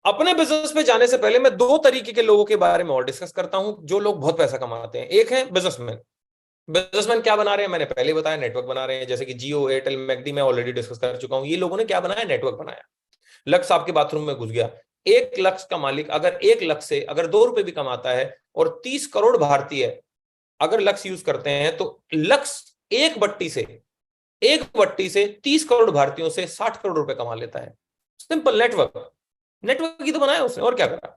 अपने बिजनेस पे जाने से पहले मैं 2 तरीके के लोगों के बारे में और डिस्कस करता हूं, जो लोग बहुत पैसा कमाते हैं। एक है बिजनेसमैन। बिजनेसमैन क्या बना रहे हैं? मैंने पहले बताया, नेटवर्क बना रहे हैं, जैसे कि जियो, एयरटेल, मैकडी, मैं ऑलरेडी डिस्कस कर चुका हूं। ये लोगों ने क्या बनाया? नेटवर्क बनाया। लक्ष्य आपके बाथरूम में घुस गया। 1 लक्ष्य का मालिक अगर 1 लक्ष्य से अगर 2 रुपए भी कमाता है और 30 करोड़ भारतीय अगर लक्ष्य यूज करते हैं, तो लक्ष्य एक बट्टी से 30 करोड़ भारतीयों से 60 करोड़ रुपए कमा लेता है। सिंपल नेटवर्क ही तो बनाया उसने, और क्या करा।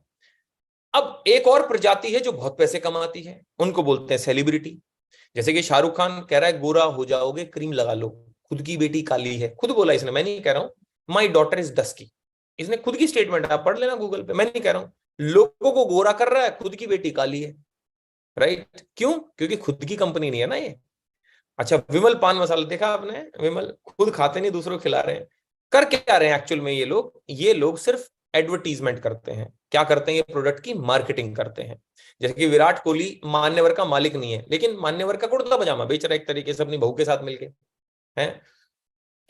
अब एक और प्रजाति है जो बहुत पैसे कमाती है, उनको बोलते हैं सेलिब्रिटी। जैसे कि शाहरुख खान कह रहा है गोरा हो जाओगे क्रीम लगा लो, खुद की बेटी काली है, खुद बोला इसने, मैं नहीं कह रहा हूं। माई डॉटर इज डस्की, इसने खुद की स्टेटमेंट, आप पढ़ लेना गूगल पे, मैं नहीं कह रहा हूं। लोगों को गोरा कर रहा है, खुद की बेटी काली है, राइट? क्यों? क्योंकि खुद की कंपनी नहीं है ना ये। अच्छा, विमल पान मसाला देखा आपने? विमल खुद खाते नहीं, दूसरों को खिला रहे हैं। कर क्या रहे हैं एक्चुअल में ये लोग सिर्फ एडवर्टीजमेंट करते हैं। क्या करते हैं? ये प्रोडक्ट की मार्केटिंग करते हैं। जैसे कि विराट कोहली मान्यवर का मालिक नहीं है, लेकिन मान्यवर का कुर्ता पजामा बेच रहा है एक तरीके से अपनी बहू के साथ मिलके, है।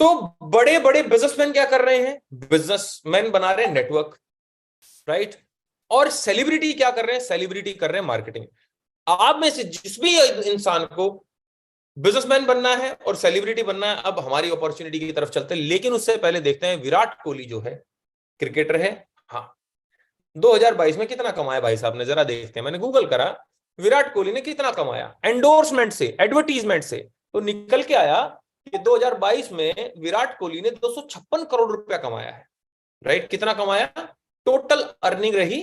तो बड़े बड़े बिजनेसमैन क्या कर रहे हैं? बिजनेसमैन बना रहे हैं नेटवर्क, राइट। और सेलिब्रिटी क्या कर रहे हैं? सेलिब्रिटी कर रहे हैं मार्केटिंग। आप में से जिस भी इंसान को बिजनेसमैन बनना है और सेलिब्रिटी बनना है, अब हमारी अपॉर्चुनिटी की तरफ चलते हैं। लेकिन उससे पहले देखते हैं विराट कोहली जो है क्रिकेटर है, हाँ, 2022 में कितना कमाया भाई साहब ने, जरा देखते हैं। मैंने गूगल करा, विराट कोहली ने कितना कमाया एंडोर्समेंट से, एडवर्टीजमेंट से, तो निकल के आया कि 2022 में विराट कोहली ने 256 करोड़ रुपया कमाया है, राइट। कितना कमाया? टोटल अर्निंग रही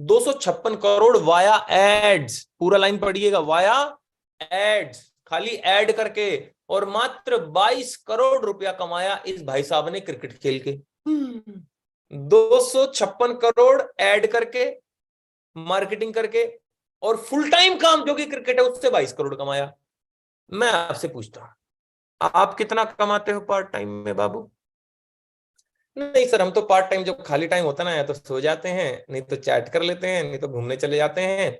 256 करोड़ वाया एड्स। पूरा लाइन पढ़िएगा, वाया एड्स, खाली ऐड करके। और मात्र 22 करोड़ रुपया कमाया इस भाई साहब ने क्रिकेट खेल के। 256 करोड़ ऐड करके, मार्केटिंग करके, और फुल टाइम काम जो कि क्रिकेट है उससे 22 करोड़ कमाया। मैं आपसे पूछता हूं, आप कितना कमाते हो पार्ट टाइम में बाबू? नहीं सर, हम तो पार्ट टाइम जब खाली टाइम होता ना, या तो सो जाते हैं, नहीं तो चैट कर लेते हैं, नहीं तो घूमने चले जाते हैं,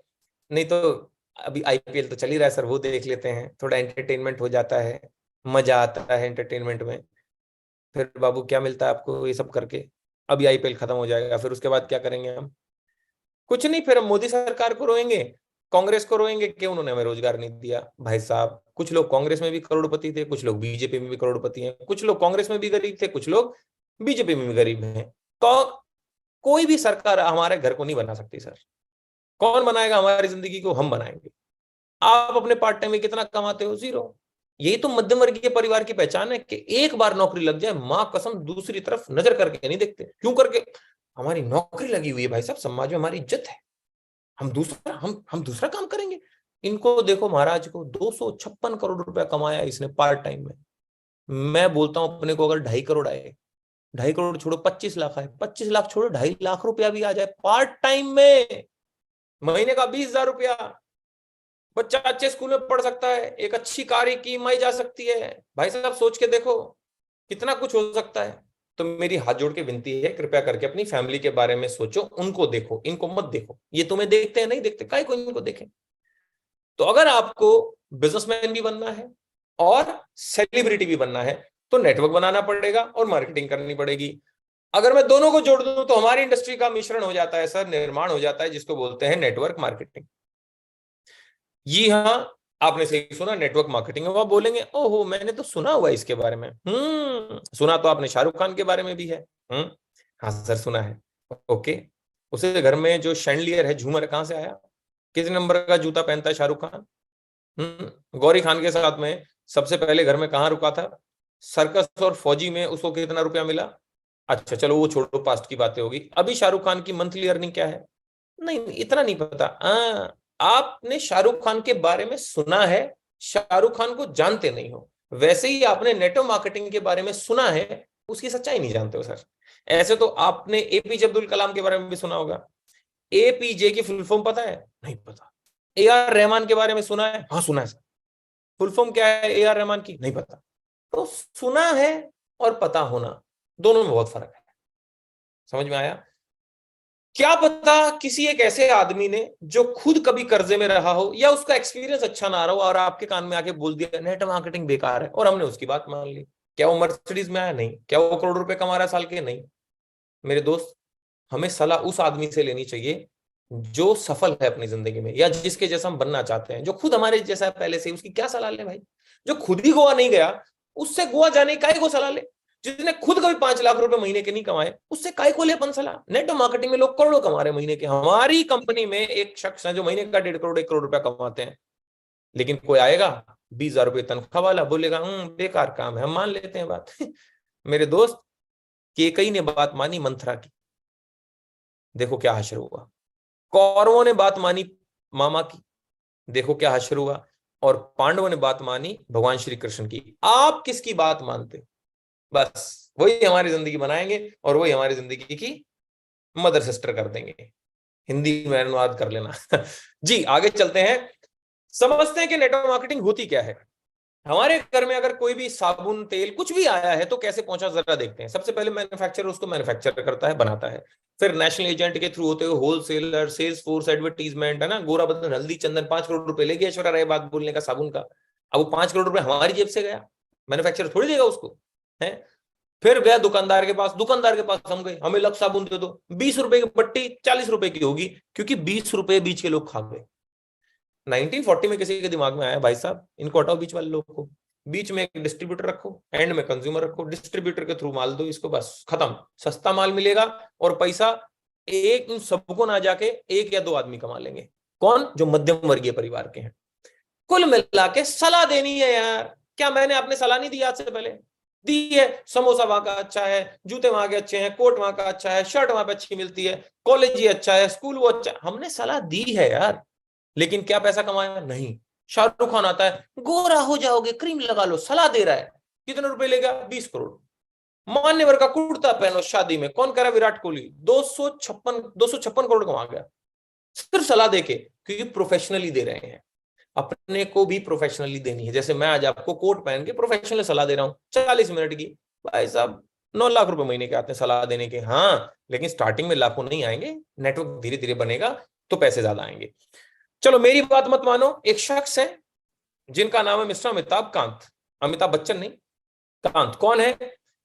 नहीं तो अभी आईपीएल तो चल ही रहा है सर, वो देख लेते हैं, थोड़ा एंटरटेनमेंट हो जाता है, मजा आता है एंटरटेनमेंट में। फिर बाबू क्या मिलता है आपको ये सब करके? अभी आईपीएल खत्म हो जाएगा, फिर उसके बाद क्या करेंगे हम? कुछ नहीं, फिर हम मोदी सरकार को रोएंगे, कांग्रेस को रोएंगे कि उन्होंने हमें रोजगार नहीं दिया। भाई साहब, कुछ लोग कांग्रेस में भी करोड़पति थे, कुछ लोग बीजेपी में भी करोड़पति हैं, कुछ लोग कांग्रेस में भी गरीब थे, कुछ लोग बीजेपी में भी गरीब हैं। तो कोई भी सरकार हमारे घर को नहीं बना सकती सर। कौन बनाएगा हमारी जिंदगी को? हम बनाएंगे। आप अपने पार्ट टाइम में कितना कमाते हो? जीरो। यही तो मध्यम वर्गीय परिवार की पहचान है कि एक बार नौकरी लग जाए, मां कसम दूसरी तरफ नजर करके नहीं देखते। क्यों करके? हमारी नौकरी लगी हुई है भाई साहब, समाज में हमारी इज्जत है, हम दूसरा काम करेंगे। इनको देखो, महाराज को 256 करोड़ रुपया कमाया इसने पार्ट टाइम में। मैं बोलता हूं अपने को अगर 2.5 करोड़ आए, 2.5 करोड़ छोड़ो 25 लाख आए, 25 लाख छोड़ो 2.5 लाख रुपया भी आ जाए पार्ट टाइम में, महीने का 20,000 रुपया, बच्चा अच्छे स्कूल में पढ़ सकता है, एक अच्छी कार की ईएमआई जा सकती है। भाई साहब सोच के देखो कितना कुछ हो सकता है। तो मेरी हाथ जोड़ के विनती है, कृपया करके अपनी फैमिली के बारे में सोचो, उनको देखो, इनको मत देखो। ये तुम्हें देखते हैं नहीं देखते, काहे को इनको देखें? तो अगर आपको बिजनेसमैन भी बनना है और सेलिब्रिटी भी बनना है तो नेटवर्क बनाना पड़ेगा और मार्केटिंग करनी पड़ेगी। अगर मैं दोनों को जोड़ दूं तो हमारी इंडस्ट्री का मिश्रण हो जाता है सर, निर्माण हो जाता है, जिसको बोलते हैं नेटवर्क मार्केटिंग। जी हाँ, आपने सही सुना, नेटवर्क मार्केटिंग। आप बोलेंगे ओहो मैंने तो सुना हुआ है इसके बारे में। सुना तो आपने शाहरुख खान के बारे में भी है। हाँ सर सुना है। ओके, उसे घर में जो शैंडलियर है, झूमर, कहां से आया? किस नंबर का जूता पहनता है शाहरुख खान? गौरी खान के साथ में सबसे पहले घर में कहाँ रुका था? सर्कस और फौजी में उसको कितना रुपया मिला? अच्छा चलो वो छोड़ो, पास्ट की बातें होगी। अभी शाहरुख खान की मंथली अर्निंग क्या है? नहीं, इतना नहीं पता। आपने शाहरुख खान के बारे में सुना है, शाहरुख खान को जानते नहीं हो। वैसे ही आपने नेटवर्क मार्केटिंग के बारे में सुना है, उसकी सच्चाई नहीं जानते हो सर। ऐसे तो आपने एपीजे अब्दुल कलाम के बारे में भी सुना होगा। एपीजे की फुल फॉर्म पता है? नहीं पता। ए आर रहमान के बारे में सुना है? हाँ सुना है सर। फुल फॉर्म क्या है ए आर रहमान की? नहीं पता। तो सुना है और पता होना, दोनों में बहुत फर्क है। समझ में आया? क्या पता किसी एक ऐसे आदमी ने जो खुद कभी कर्जे में रहा हो या उसका एक्सपीरियंस अच्छा ना रहा हो और आपके कान में आके बोल दिया नेट मार्केटिंग बेकार है, और हमने उसकी बात मान ली। क्या वो मर्सिडीज में आया? नहीं। क्या वो करोड़ रुपए कमा रहा है साल के? नहीं। मेरे दोस्त, हमें सलाह उस आदमी से लेनी चाहिए जो सफल है अपनी जिंदगी में, या जिसके जैसा हम बनना चाहते हैं, जो खुद हमारे जैसा है पहले से। उसकी क्या सलाह ले भाई? जो खुद ही गोवा नहीं गया, उससे गोवा जाने काहे को सलाह ले? जिसने खुद कभी 5 लाख रुपए महीने के नहीं कमाए, उससे काहे को ले अपन सलाह? नेट मार्केटिंग में लोग करोड़ों कमा रहे हैं महीने के। हमारी कंपनी में एक शख्स है जो महीने का 1.5 करोड़ 1 करोड़ रुपया कमाते हैं, लेकिन कोई आएगा 20,000 रुपये तनख्वाह वाला, बोलेगा बेकार काम है, हम मान लेते हैं बात। मेरे दोस्त, केकई ने बात मानी मंथरा की, देखो क्या हश्र हुआ। कौरवों ने बात मानी मामा की, देखो क्या हश्र हुआ। और पांडवों ने बात मानी भगवान श्री कृष्ण की। आप किसकी बात मानते? बस वही हमारी जिंदगी बनाएंगे और वही हमारी जिंदगी की मदर सिस्टर कर देंगे। हिंदी में अनुवाद कर लेना। जी आगे चलते हैं, समझते हैं कि नेटवर्क मार्केटिंग होती क्या है। हमारे घर में अगर कोई भी साबुन तेल कुछ भी आया है तो कैसे पहुंचा जरा देखते हैं। सबसे पहले मैन्युफैक्चरर उसको मैन्युफैक्चर करता है, बनाता है। फिर नेशनल एजेंट के थ्रू होते हुए होलसेलर, सेल्स फोर्स, एडवर्टीजमेंट, है ना। गोरा बदन, हल्दी, चंदन, 5 करोड़ रुपए ले गया ऐश्वर्या राय बात बोलने का साबुन का। अब वो 5 करोड़ रुपए हमारी जेब से गया, मैन्युफैक्चरर थोड़ी देगा उसको, है। फिर गया दुकानदार के पास, दुकानदार के पास हम गए, हमें लक्स साबुन दे दो। 20 रुपए की पट्टी 40 रुपए की होगी, क्योंकि 20 रुपए बीच के लोग खा गए। 1940 में किसी के दिमाग में आया भाई साहब इनको हटाओ बीच वाले लोग को, बीच में एक डिस्ट्रीब्यूटर रखो, एंड में कंज्यूमर रखो, डिस्ट्रीब्यूटर के थ्रू माल दो इसको, बस खत्म। सस्ता माल मिलेगा और पैसा एक इन सबको ना जाके 1 या 2 आदमी कमा लेंगे। कौन? जो मध्यम वर्गीय परिवार के हैं। कुल मिला के सलाह देनी है यार। क्या मैंने आपने सलाह नहीं दी आज से पहले? दी है। समोसा वहां का अच्छा है, जूते वहां के अच्छे हैं, कोट वहां का अच्छा है, शर्ट वहां पे अच्छी मिलती है, कॉलेज ही अच्छा है, स्कूल वो अच्छा है। हमने सलाह दी है यार, लेकिन क्या पैसा कमाया? नहीं। शाहरुख खान आता है, गोरा हो जाओगे, क्रीम लगा लो, सलाह दे रहा है। कितने रुपए लेगा? 20 करोड़। मान्यवर का कुर्ता पहनो शादी में, कौन कह रहा? विराट कोहली 256 करोड़ कमा गया सिर्फ सलाह देके, क्योंकि प्रोफेशनली दे रहे हैं। अपने को भी प्रोफेशनली देनी है। जैसे मैं आज आपको कोट पहन के प्रोफेशनल सलाह दे रहा हूँ 40 मिनट की। भाई साहब 9 लाख रुपए महीने के आते हैं सलाह देने के। हाँ, लेकिन स्टार्टिंग में लाखों नहीं आएंगे, नेटवर्क धीरे धीरे बनेगा तो पैसे ज्यादा आएंगे। चलो मेरी बात मत मानो, एक शख्स है जिनका नाम है मिस्टर अमिताभ कांत। अमिताभ बच्चन नहीं, कांत। कौन है?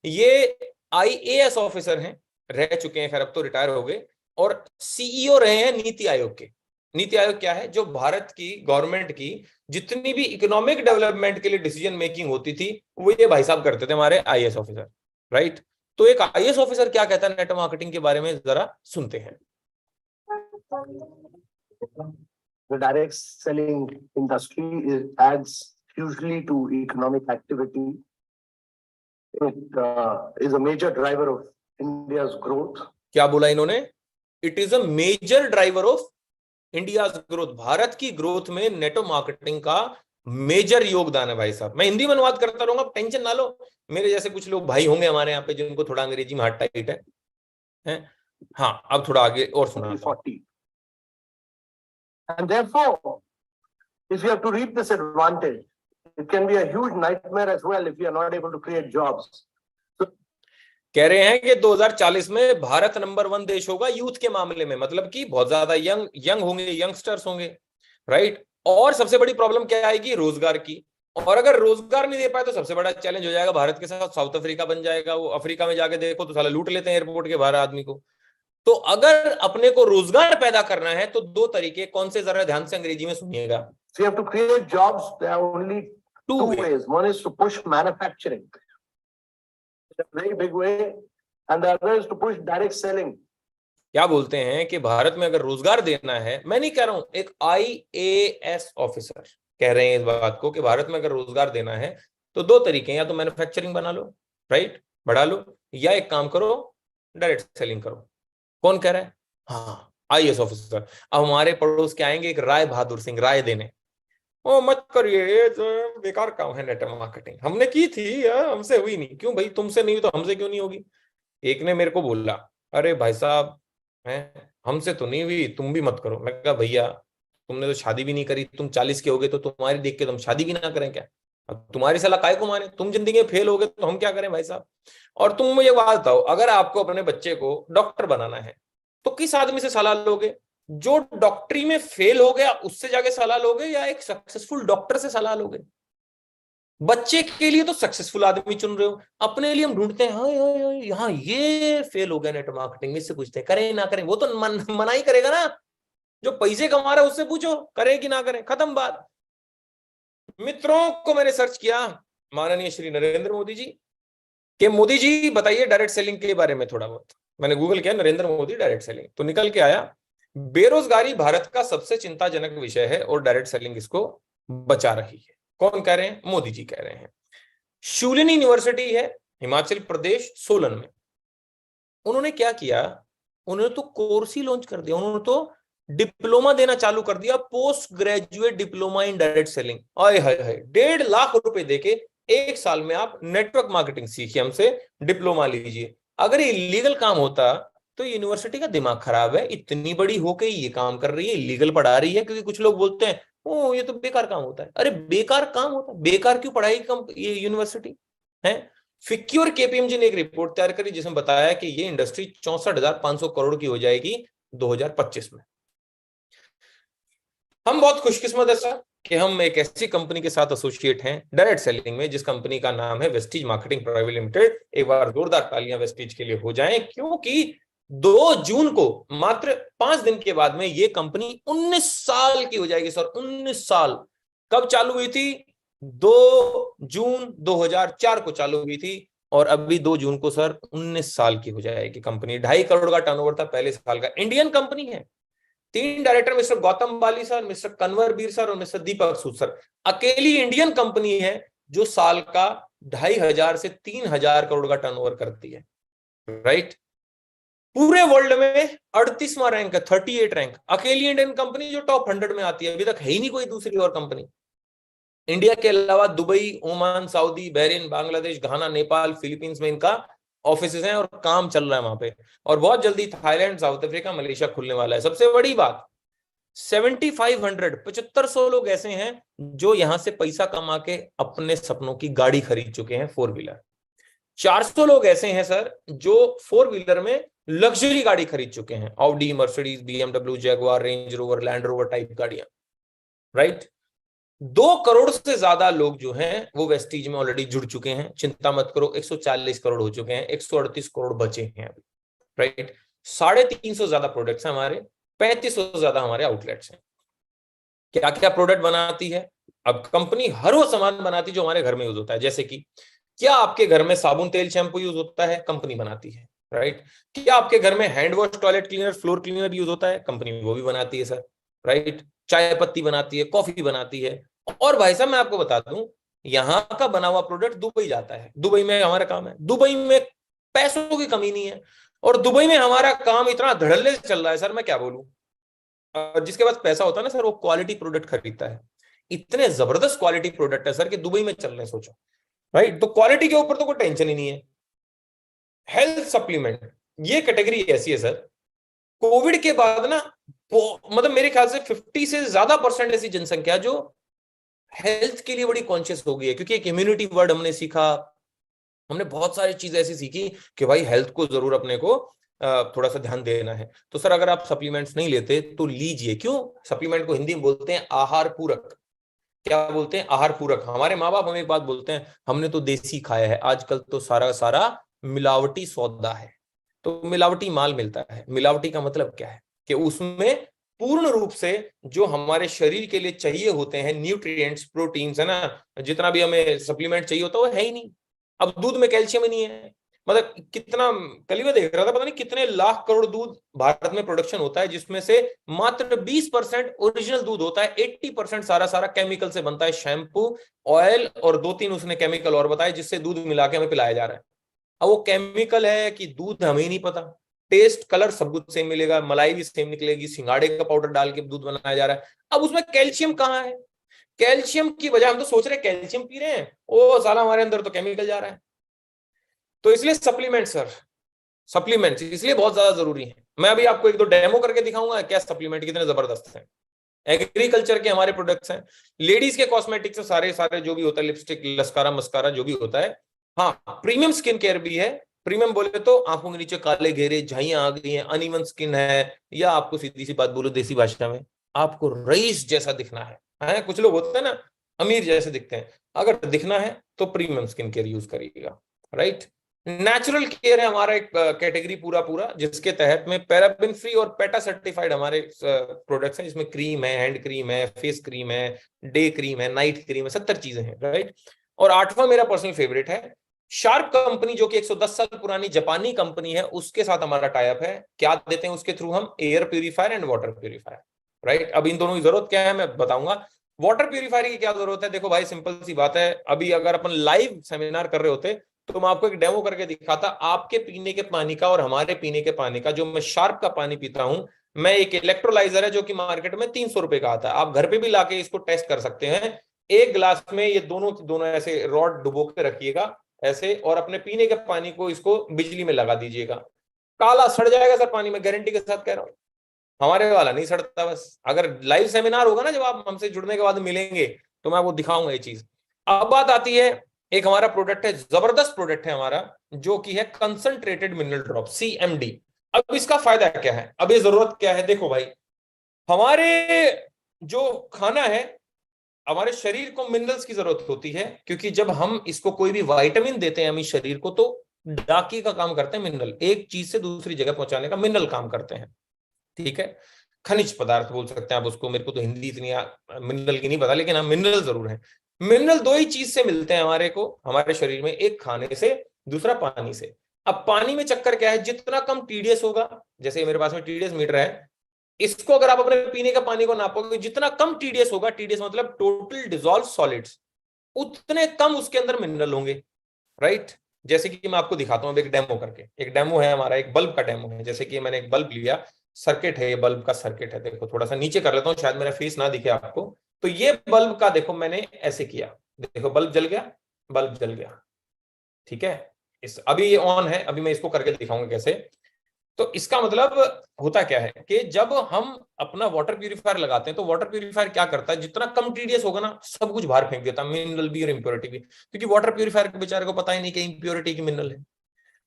ये IAS ऑफिसर हैं, रह चुके हैं, खैर अब तो रिटायर हो गए, और CEO रहे हैं नीति आयोग के। नीति आयोग क्या है? जो भारत की गवर्नमेंट की जितनी भी इकोनॉमिक डेवलपमेंट के लिए डिसीजन मेकिंग होती थी वो ये भाई साहब करते थे, हमारे IAS ऑफिसर, राइट। तो एक IAS ऑफिसर क्या कहता है नेटवर्क मार्केटिंग के बारे में, जरा सुनते हैं। The direct selling industry adds hugely to economic activity. It is a major driver of India's growth. क्या बोला इन्होंने? It is a major driver of India's growth. Bharat की ग्रोथ में नेटवर्क मार्केटिंग का मेजर योगदान है भाई साहब। मैं हिंदी में अनुवाद करता रहूंगा, टेंशन ना लो। मेरे जैसे कुछ लोग भाई होंगे हमारे यहाँ पे जिनको थोड़ा अंग्रेजी में हाथ टाइट है? हाँ, अब थोड़ा आगे और सुना। 40. And therefore, if you have to reap this advantage, it can be a huge nightmare as well if you are not able to create jobs. कह रहे हैं कि 2040 में भारत नंबर 1 देश होगा यूथ के मामले में, मतलब कि बहुत ज्यादा यंग होंगे, यंगस्टर्स होंगे, राइट। और सबसे बड़ी प्रॉब्लम क्या आएगी? रोजगार की। और अगर रोजगार नहीं दे पाए तो सबसे बड़ा चैलेंज हो जाएगा भारत के साथ, साउथ अफ्रीका बन जाएगा। वो अफ्रीका में जाके देखो तो साला लूट लेते हैं एयरपोर्ट के बाहर आदमी को। तो अगर अपने को रोजगार पैदा करना है तो दो तरीके कौन से, जरा ध्यान से अंग्रेजी में सुनिएगा। So you have to create jobs. There are only two ways. One is to push manufacturing in a very big way, and the other is to push direct selling. क्या बोलते हैं कि भारत में अगर रोजगार देना है, मैं नहीं कह रहा हूं, एक IAS ऑफिसर कह रहे हैं इस बात को कि भारत में अगर रोजगार देना है तो दो तरीके हैं, या तो मैन्युफैक्चरिंग बना लो, राइट, बढ़ा लो, या एक काम करो डायरेक्ट सेलिंग करो। कौन कह रहा है? हाँ, IAS ऑफिसर। अब हमारे पड़ोस के आएंगे एक राय बहादुर सिंह राय देने, ओ मत करिए, ये जो बेकार काम है नेटवर्क मार्केटिंग, हमने की थी, हमसे हुई नहीं। क्यों भाई, तुमसे नहीं हुई तो हमसे क्यों नहीं होगी? एक ने मेरे को बोला, अरे भाई साहब हैं, हमसे तो नहीं हुई, तुम भी मत करो। मैं कहा भैया तुमने तो शादी भी नहीं करी, तुम 40 के हो गए तो तुम्हारी देख के तुम शादी भी ना करें क्या? अब तुम्हारी सलाह काय को माने, तुम जिंदगी में फेल हो गए तो हम क्या करें भाई साहब? और तुम मुझे बात बताओ, अगर आपको अपने बच्चे को डॉक्टर बनाना है तो किस आदमी से सलाह लोगे? जो डॉक्टरी में फेल हो गया उससे जाके सलाह लोगे, या एक सक्सेसफुल डॉक्टर से सलाह लोगे? बच्चे के लिए तो सक्सेसफुल आदमी चुन रहे हो, अपने लिए हम ढूंढते हैं, हाँ यहाँ ये फेल हो गया नेटवर्क मार्केटिंग में, इससे पूछते हैं करें ना करें। वो तो मना ही करेगा ना, जो पैसे कमा रहा है उससे पूछो करे कि ना करें, खत्म बात। मित्रों को मैंने सर्च किया माननीय श्री नरेंद्र मोदी जी के, मोदी जी बताइए डायरेक्ट सेलिंग के बारे में थोड़ा बहुत। मैंने गूगल किया नरेंद्र मोदी डायरेक्ट सेलिंग, तो निकल के आया बेरोजगारी भारत का सबसे चिंताजनक विषय है और डायरेक्ट सेलिंग इसको बचा रही है। कौन कह रहे हैं? मोदी जी कह रहे हैं। शूलिनी यूनिवर्सिटी है हिमाचल प्रदेश सोलन में, उन्होंने क्या किया, उन्होंने तो कोर्स ही लॉन्च कर दिया, उन्होंने तो डिप्लोमा देना चालू कर दिया, post graduate diploma in direct selling. आए हाय हाय, 1.5 लाख रुपए देके 1 साल में आप नेटवर्क मार्केटिंग सीखिए, हमसे डिप्लोमा लीजिए। अगर ये इलीगल काम होता तो यूनिवर्सिटी का दिमाग खराब है, इतनी बड़ी होके ये काम कर रही है, इलीगल पढ़ा रही है। क्योंकि कुछ लोग बोलते हैं ओ ये तो बेकार काम होता है। अरे बेकार काम होता है, बेकार क्यों पढ़ाई ये यूनिवर्सिटी है? फिक्की और KPMG ने एक रिपोर्ट तैयार करी जिसमें बताया कि ये इंडस्ट्री 64,500 करोड़ की हो जाएगी 2025 में। हम बहुत खुशकिस्मत है सर कि हम एक ऐसी कंपनी के साथ एसोसिएट हैं डायरेक्ट सेलिंग में, जिस कंपनी का नाम है वेस्टीज मार्केटिंग प्राइवेट लिमिटेड। एक बार जोरदार तालियां वेस्टीज के लिए हो जाएं, क्योंकि 2 जून को मात्र 5 दिन के बाद में ये कंपनी 19 साल की हो जाएगी सर। 19 साल। कब चालू हुई थी? 2 जून 2004 को चालू हुई थी, और अभी 2 जून को सर 19 साल की हो जाएगी कंपनी। 2.5 करोड़ का टर्नओवर था पहले साल का। इंडियन कंपनी है। 3 डायरेक्टर मिस्टर गौतम बाली सर, मिस्टर कन्वर बीर सर और मिस्टर दीपक सूद सर। अकेली इंडियन कंपनी है जो साल का 2,500 से 3,000 करोड़ का टर्नओवर करती है, राइट। पूरे वर्ल्ड में 38वां रैंक है, 38 रैंक। अकेली इंडियन कंपनी जो टॉप 100 में आती है। अभी तक है ही नहीं कोई दूसरी और कंपनी। इंडिया के अलावा Dubai, Oman, Saudi, Bahrain, Bangladesh, Ghana, Nepal, Philippines में इनका ऑफिस हैं और काम चल रहा है वहां पे। और बहुत जल्दी थाईलैंड, साउथ अफ्रीका, मलेशिया खुलने वाला है। सबसे बड़ी बात 7500 लोग ऐसे हैं जो यहां से पैसा कमा के अपने सपनों की गाड़ी खरीद चुके हैं, 4 व्हीलर। 400 लोग ऐसे हैं सर जो 4 व्हीलर में लग्जरी गाड़ी खरीद चुके हैं, Audi, Mercedes, BMW, Jaguar, range rover, land rover type गाड़ियां, राइट। 2 करोड़ से ज्यादा लोग जो हैं वो वेस्टीज में ऑलरेडी जुड़ चुके हैं, चिंता मत करो, 140 करोड़ हो चुके हैं, 138 करोड़ बचे हैं अभी, राइट। 350 ज्यादा प्रोडक्ट्स हैं हमारे, 3500 ज्यादा हमारे आउटलेट्स हैं। क्या क्या प्रोडक्ट बनाती है? अब कंपनी हर वो सामान बनाती है जो हमारे घर में यूज होता है, जैसे कि क्या आपके घर में साबुन तेल शैम्पू यूज होता है? कंपनी बनाती है, राइट। क्या आपके घर में hand wash, toilet cleaner, floor cleaner use होता है? कंपनी वो भी बनाती है सर, राइट। चाय पत्ती बनाती है, कॉफी बनाती है। और भाई साहब मैं आपको बता दूं, यहां का बना हुआ प्रोडक्ट दुबई जाता है, दुबई में हमारा काम है, दुबई में पैसों की कमी नहीं है, और दुबई में हमारा काम इतना धड़ल्ले से चल रहा है सर, मैं क्या बोलूं। जिसके पास पैसा होता है ना सर, वो क्वालिटी प्रोडक्ट खरीदता है। इतने जबरदस्त क्वालिटी प्रोडक्ट है सर कि दुबई में चल रहे हैं, सोचो, राइट। तो क्वालिटी के ऊपर तो कोई टेंशन ही नहीं है। हेल्थ सप्लीमेंट, ये कैटेगरी ऐसी है सर, कोविड के बाद ना मतलब मेरे ख्याल से 50 से ज्यादा % ऐसी जनसंख्या जो हेल्थ के लिए बड़ी कॉन्शियस हो गई है, क्योंकि एक इम्यूनिटी वर्ड हमने सीखा, हमने बहुत सारी चीजें ऐसी सीखी कि भाई हेल्थ को जरूर अपने को थोड़ा सा ध्यान देना है। तो सर अगर आप सप्लीमेंट्स नहीं लेते तो लीजिए। क्यों? सप्लीमेंट को हिंदी में बोलते हैं आहार पूरक। क्या बोलते हैं? आहार पूरक। हमारे माँ बाप हमें एक बात बोलते हैं, हमने तो देसी खाया है, आजकल तो सारा सारा मिलावटी सौदा है। तो मिलावटी माल मिलता है। मिलावटी का मतलब क्या है कि उसमें पूर्ण रूप से जो हमारे शरीर के लिए चाहिए होते हैं न्यूट्रिएंट्स, प्रोटीन्स, है ना, जितना भी हमें सप्लीमेंट चाहिए होता है वो है ही नहीं। अब दूध में कैल्शियम ही नहीं है। मतलब कितना, कल ही मैं देख रहा था, पता नहीं कितने लाख करोड़ दूध भारत में प्रोडक्शन होता है, जिसमें से मात्र 20% ओरिजिनल दूध होता है, 80% सारा सारा केमिकल से बनता है, शैम्पू, ऑयल और 2-3 उसने केमिकल और बताए जिससे दूध मिला के हमें पिलाया जा रहा है। अब वो केमिकल है कि दूध हमें ही नहीं पता। टेस्ट, कलर सब कुछ सेम मिलेगा, मलाई भी सेम निकलेगी, सिंगाड़े का पाउडर डाल के दूध बनाया जा रहा है। अब उसमें कैल्शियम कहाँ है? कैल्शियम की वजह, हम तो सोच रहे कैल्शियम पी रहे हैं, ओ साला हमारे अंदर तो केमिकल जा रहा है। तो इसलिए सप्लीमेंट सर, सप्लीमेंट्स इसलिए बहुत ज्यादा जरूरी है। मैं अभी आपको 1-2 डेमो करके दिखाऊंगा क्या सप्लीमेंट कितने जबरदस्त हैं। एग्रीकल्चर के हमारे प्रोडक्ट्स हैं, लेडीज के कॉस्मेटिक्स से सारे सारे जो भी होता है, लिपस्टिक, लस्कारा, मस्कारा जो भी होता है। हाँ, प्रीमियम स्किन केयर भी है। प्रीमियम बोले तो आंखों के नीचे काले घेरे, झाइयां आ गई हैं, अनइवन स्किन है, या आपको सीधी सी बात बोलो देसी भाषा में, आपको रईस जैसा दिखना है, कुछ लोग होते हैं ना अमीर जैसे दिखते हैं, अगर दिखना है तो प्रीमियम स्किन केयर यूज करिएगा, राइट। नेचुरल केयर है हमारा एक कैटेगरी पूरा पूरा, जिसके तहत में पैराबेन फ्री और पेटा सर्टिफाइड हमारे प्रोडक्ट्स हैं, जिसमें क्रीम है, हैंड क्रीम है, फेस क्रीम है, डे क्रीम है, नाइट क्रीम है, 70 चीजें हैं, राइट। और 8वां मेरा पर्सनल फेवरेट है शार्प कंपनी, जो कि 110 साल पुरानी जापानी कंपनी है, उसके साथ हमारा टाई अप है। क्या देते हैं उसके थ्रू हम? Air purifier and water purifier, right. अब इन दोनों की जरूरत क्या है मैं बताऊंगा। वाटर प्यूरिफायर की क्या जरूरत है? देखो भाई सिंपल सी बात है, अभी अगर अपन लाइव सेमिनार कर रहे होते तो मैं आपको एक डेमो करके दिखाता, आपके पीने के पानी का और हमारे पीने के पानी का। जो मैं शार्प का पानी पीता हूं, मैं एक इलेक्ट्रोलाइजर है जो कि मार्केट में 300 रुपए का आता है, आप घर पे भी लाके इसको टेस्ट कर सकते हैं। एक ग्लास में ये दोनों दोनों ऐसे रॉड डुबो के रखिएगा ऐसे, और अपने पीने के पानी को इसको बिजली में लगा दीजिएगा, काला सड़ जाएगा सर पानी में, गारंटी के साथ कह रहा हूं। हमारे वाला नहीं सड़ता। बस अगर लाइव सेमिनार होगा ना, जब आप हमसे जुड़ने के बाद मिलेंगे, तो मैं वो दिखाऊंगा ये चीज। अब बात आती है, एक हमारा प्रोडक्ट है, जबरदस्त प्रोडक्ट है हमारा, जो कि है कंसंट्रेटेड मिनरल ड्रॉप, CMD। अब इसका फायदा क्या है, अब ये जरूरत क्या है? देखो भाई, हमारे जो खाना है, हमारे शरीर को मिनरल्स की जरूरत होती है, क्योंकि जब हम इसको कोई भी विटामिन देते हैं हमें शरीर को, तो डाकी का काम करते हैं मिनरल, एक चीज से दूसरी जगह पहुंचाने का मिनरल काम करते हैं, ठीक है। खनिज पदार्थ बोल सकते हैं आप उसको, मेरे को तो हिंदी इतनी मिनरल की नहीं पता, लेकिन हाँ मिनरल जरूर है। मिनरल 2 ही चीज से मिलते हैं हमारे को, हमारे शरीर में, एक खाने से, दूसरा पानी से। अब पानी में चक्कर क्या है, जितना कम TDS होगा, जैसे मेरे पास में TDS मीटर है, इसको अगर आप अपने पीने का पानी को नापोगे, जितना कम TDS होगा, TDS मतलब टोटल डिसॉल्व सॉलिड्स, उतने कम उसके अंदर मिनरल होंगे, राइट। जैसे कि मैं आपको दिखाता हूं एक डेमो करके। एक डेमो है हमारा, एक बल्ब का डेमो है। जैसे कि मैंने एक बल्ब लिया, सर्किट है, ये बल्ब का सर्किट है। देखो थोड़ा सा नीचे कर लेता हूँ, शायद मेरा फेस ना दिखे आपको। तो ये बल्ब का देखो, मैंने ऐसे किया, देखो बल्ब जल गया, बल्ब जल गया, ठीक है। इस अभी ये ऑन है, अभी मैं इसको करके दिखाऊंगा कैसे। तो इसका मतलब होता क्या है कि जब हम अपना वाटर प्यूरिफायर लगाते हैं, तो वाटर प्यूरिफायर क्या करता है, जितना कम TDS होगा ना, सब कुछ बाहर फेंक देता है, मिनरल भी और इंप्योरिटी भी, क्योंकि वाटर प्यूरिफायर के बेचारे को पता ही नहीं कि इंप्योरिटी की मिनरल है।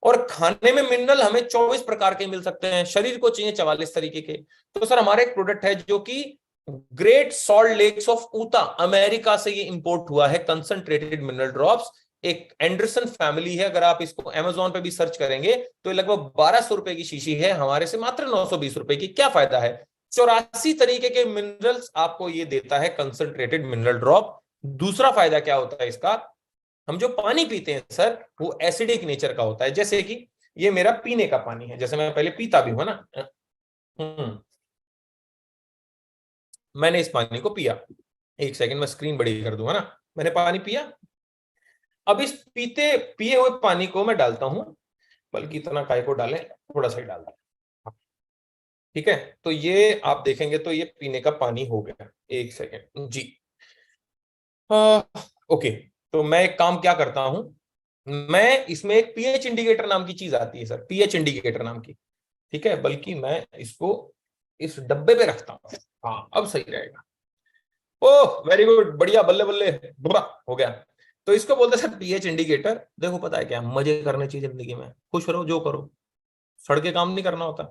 और खाने में मिनरल हमें 24 प्रकार के मिल सकते हैं, शरीर को चाहिए 44 तरीके के। तो सर हमारा एक प्रोडक्ट है जो कि great salt lakes of Utah, America से ये इंपोर्ट हुआ है कंसंट्रेटेड मिनरल ड्रॉप्स। एक एंडरसन फैमिली है, अगर आप इसको अमेजोन पे भी सर्च करेंगे तो ये लगभग 1200 रुपए की शीशी है, हमारे से मात्र 920 रुपए की। क्या फायदा है? 84 तरीके के मिनरल्स आपको ये देता है कंसंट्रेटेड मिनरल ड्रॉप। दूसरा फायदा क्या होता है इसका, हम जो पानी पीते हैं सर वो एसिडिक नेचर का होता है। जैसे कि ये मेरा पीने का पानी है, जैसे मैं पहले पीता भी हूं ना, मैंने इस पानी को पिया, एक सेकंड मैं स्क्रीन बड़ी कर दूंगा ना, मैंने पानी पिया। अब इस पिए हुए पानी को मैं डालता हूं, बल्कि इतना काय को डालें, थोड़ा सा ही डाल दें, ठीक है। तो ये आप देखेंगे तो ये पीने का पानी हो गया। एक सेकंड जी। ओके, तो मैं एक काम क्या करता हूं, मैं इसमें एक पीएच इंडिकेटर नाम की चीज आती है सर, पीएच इंडिकेटर नाम की, ठीक है, बल्कि मैं इसको इस डब्बे पे रखता हूं। हाँ अब सही रहेगा। ओह वेरी गुड, बढ़िया, बल्ले बल्ले, बुरा हो गया। तो इसको बोलते हैं सर पीएच इंडिकेटर। देखो पता है क्या, मजे करने चाहिए जिंदगी में, खुश रहो, जो करो, सड़के काम नहीं करना होता।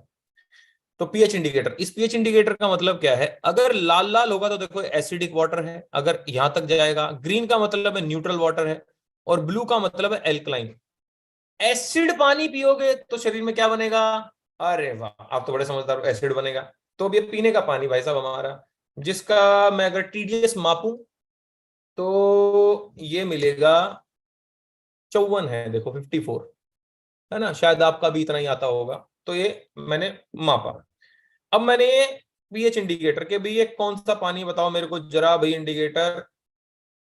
तो पीएच इंडिकेटर, इस पीएच इंडिकेटर का मतलब क्या है, अगर लाल लाल होगा तो देखो एसिडिक वाटर है, अगर यहां तक जाएगा, ग्रीन का मतलब है न्यूट्रल वाटर है, और ब्लू का मतलब है एल्कलाइन। एसिड पानी पियोगे तो शरीर में क्या बनेगा? अरे वाह, आप तो बड़े समझदार हो, एसिड बनेगा। तो अब ये पीने का पानी भाई साहब हमारा, जिसका मैं अगर टीडीएस मापूं तो ये मिलेगा 54 है, देखो 54 है ना, शायद आपका भी इतना ही आता होगा। तो ये मैंने मापा। अब मैंने ये पीएच इंडिकेटर के भी ये कौन सा पानी बताओ मेरे को जरा भाई इंडिकेटर।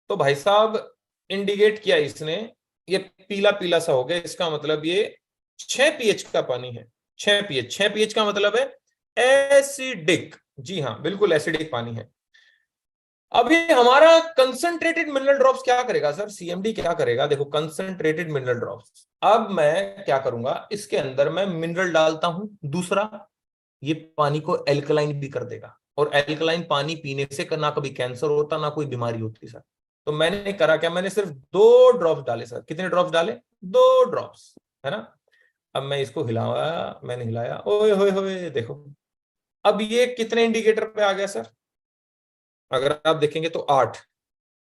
तो भाई साहब इंडिकेट किया इसने, ये पीला पीला सा हो गया, इसका मतलब ये 6 पीएच का पानी है। 6 पीएच, 6 पीएच का मतलब है एसिडिक। जी हाँ बिल्कुल एसिडिक पानी है। अभी हमारा कंसंट्रेटेड मिनरल ड्रॉप्स क्या करेगा सर, सीएमडी क्या करेगा, देखो कंसंट्रेटेड मिनरल ड्रॉप्स। अब मैं क्या करूंगा, इसके अंदर मैं मिनरल डालता हूं, दूसरा ये पानी को एल्कलाइन भी कर देगा, और एल्कलाइन पानी पीने से ना कभी कैंसर होता ना कोई बीमारी होती सर। तो मैंने करा क्या, मैंने सिर्फ 2 ड्रॉप्स डाले सर। कितने ड्रॉप्स डाले? 2 ड्रॉप्स, है ना। अब मैं इसको हिलाया, मैंने हिलाया, ओए होए होए देखो, अब ये कितने इंडिकेटर पे आ गया सर, अगर आप देखेंगे तो 8,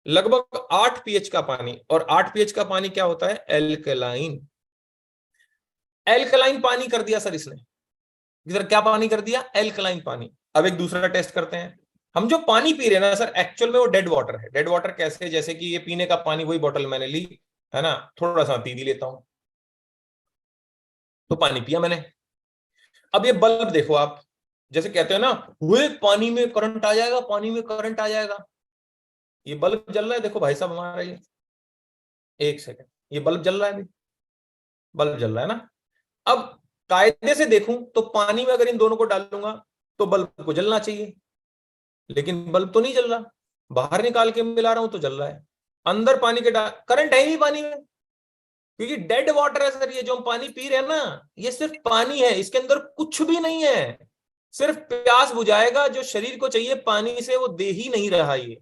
लगभग 8 पीएच का पानी। और 8 पीएच का पानी क्या होता है? एल्कलाइन। एल्कलाइन पानी कर दिया सर इसने। सर क्या पानी कर दिया? एल्कलाइन पानी। अब एक दूसरा टेस्ट करते हैं। हम जो पानी पी रहे हैं ना सर, एक्चुअल में वो डेड वाटर है। डेड वाटर कैसे? जैसे कि ये पीने का पानी, वही बोतल मैंने ली, है ना, थोड़ा सा पी भी लेता हूं, तो पानी पिया मैंने। अब ये बल्ब देखो आप, जैसे कहते हैं ना, वो पानी में करंट आ जाएगा, पानी में करंट आ जाएगा। ये बल्ब जल रहा है, देखो भाई साहब हमारा ये, एक सेकंड, ये बल्ब जल रहा है, अभी बल्ब जल रहा है ना। अब कायदे से देखूं तो पानी में अगर इन दोनों को डालूंगा तो बल्ब को जलना चाहिए, लेकिन बल्ब तो नहीं जल रहा। बाहर निकाल के मिला रहा हूं तो जल रहा है। अंदर पानी के करंट है ही नहीं पानी में, क्योंकि डेड वाटर है सर। ये जो हम पानी पी रहे हैं ना, ये सिर्फ पानी है, इसके अंदर कुछ भी नहीं है, सिर्फ प्यास बुझाएगा, जो शरीर को चाहिए पानी से वो दे ही नहीं रहा ये।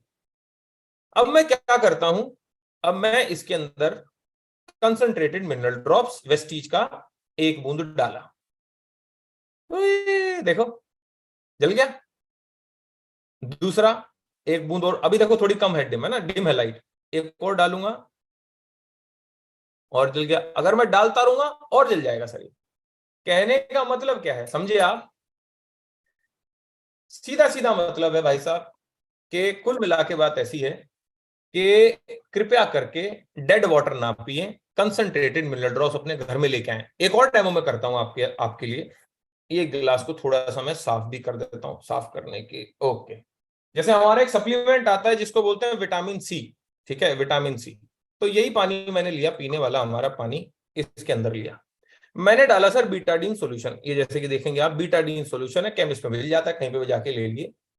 अब मैं क्या करता हूं, अब मैं इसके अंदर कंसंट्रेटेड मिनरल ड्रॉप्स वेस्टीज का 1 बूंद डाला, देखो जल गया। दूसरा 1 बूंद और, अभी देखो थोड़ी कम है, डिम है ना, डिम है लाइट, एक और डालूंगा और जल गया। अगर मैं डालता रहूंगा और जल जाएगा सर। कहने का मतलब क्या है, समझे आप? सीधा सीधा मतलब है भाई साहब कि कुल मिला के बात ऐसी है कि कृपया करके डेड वाटर ना पिए, कंसंट्रेटेड मिनरल ड्रॉप्स अपने घर में लेके आए। एक और डेमो मैं करता हूं आपके लिए। ये गिलास को थोड़ा सा मैं साफ भी कर देता हूं, साफ करने की, ओके। जैसे हमारा एक सप्लीमेंट आता है जिसको बोलते हैं विटामिन सी, ठीक है, विटामिन सी। तो यही पानी मैंने लिया, पीने वाला हमारा पानी इसके अंदर लिया, मैंने डाला सर बीटाडीन सॉल्यूशन। ये जैसे कि देखेंगे आप, बीटाडीन सॉल्यूशन है, केमिस्ट में मिल जाता है, कहीं पे भी जाके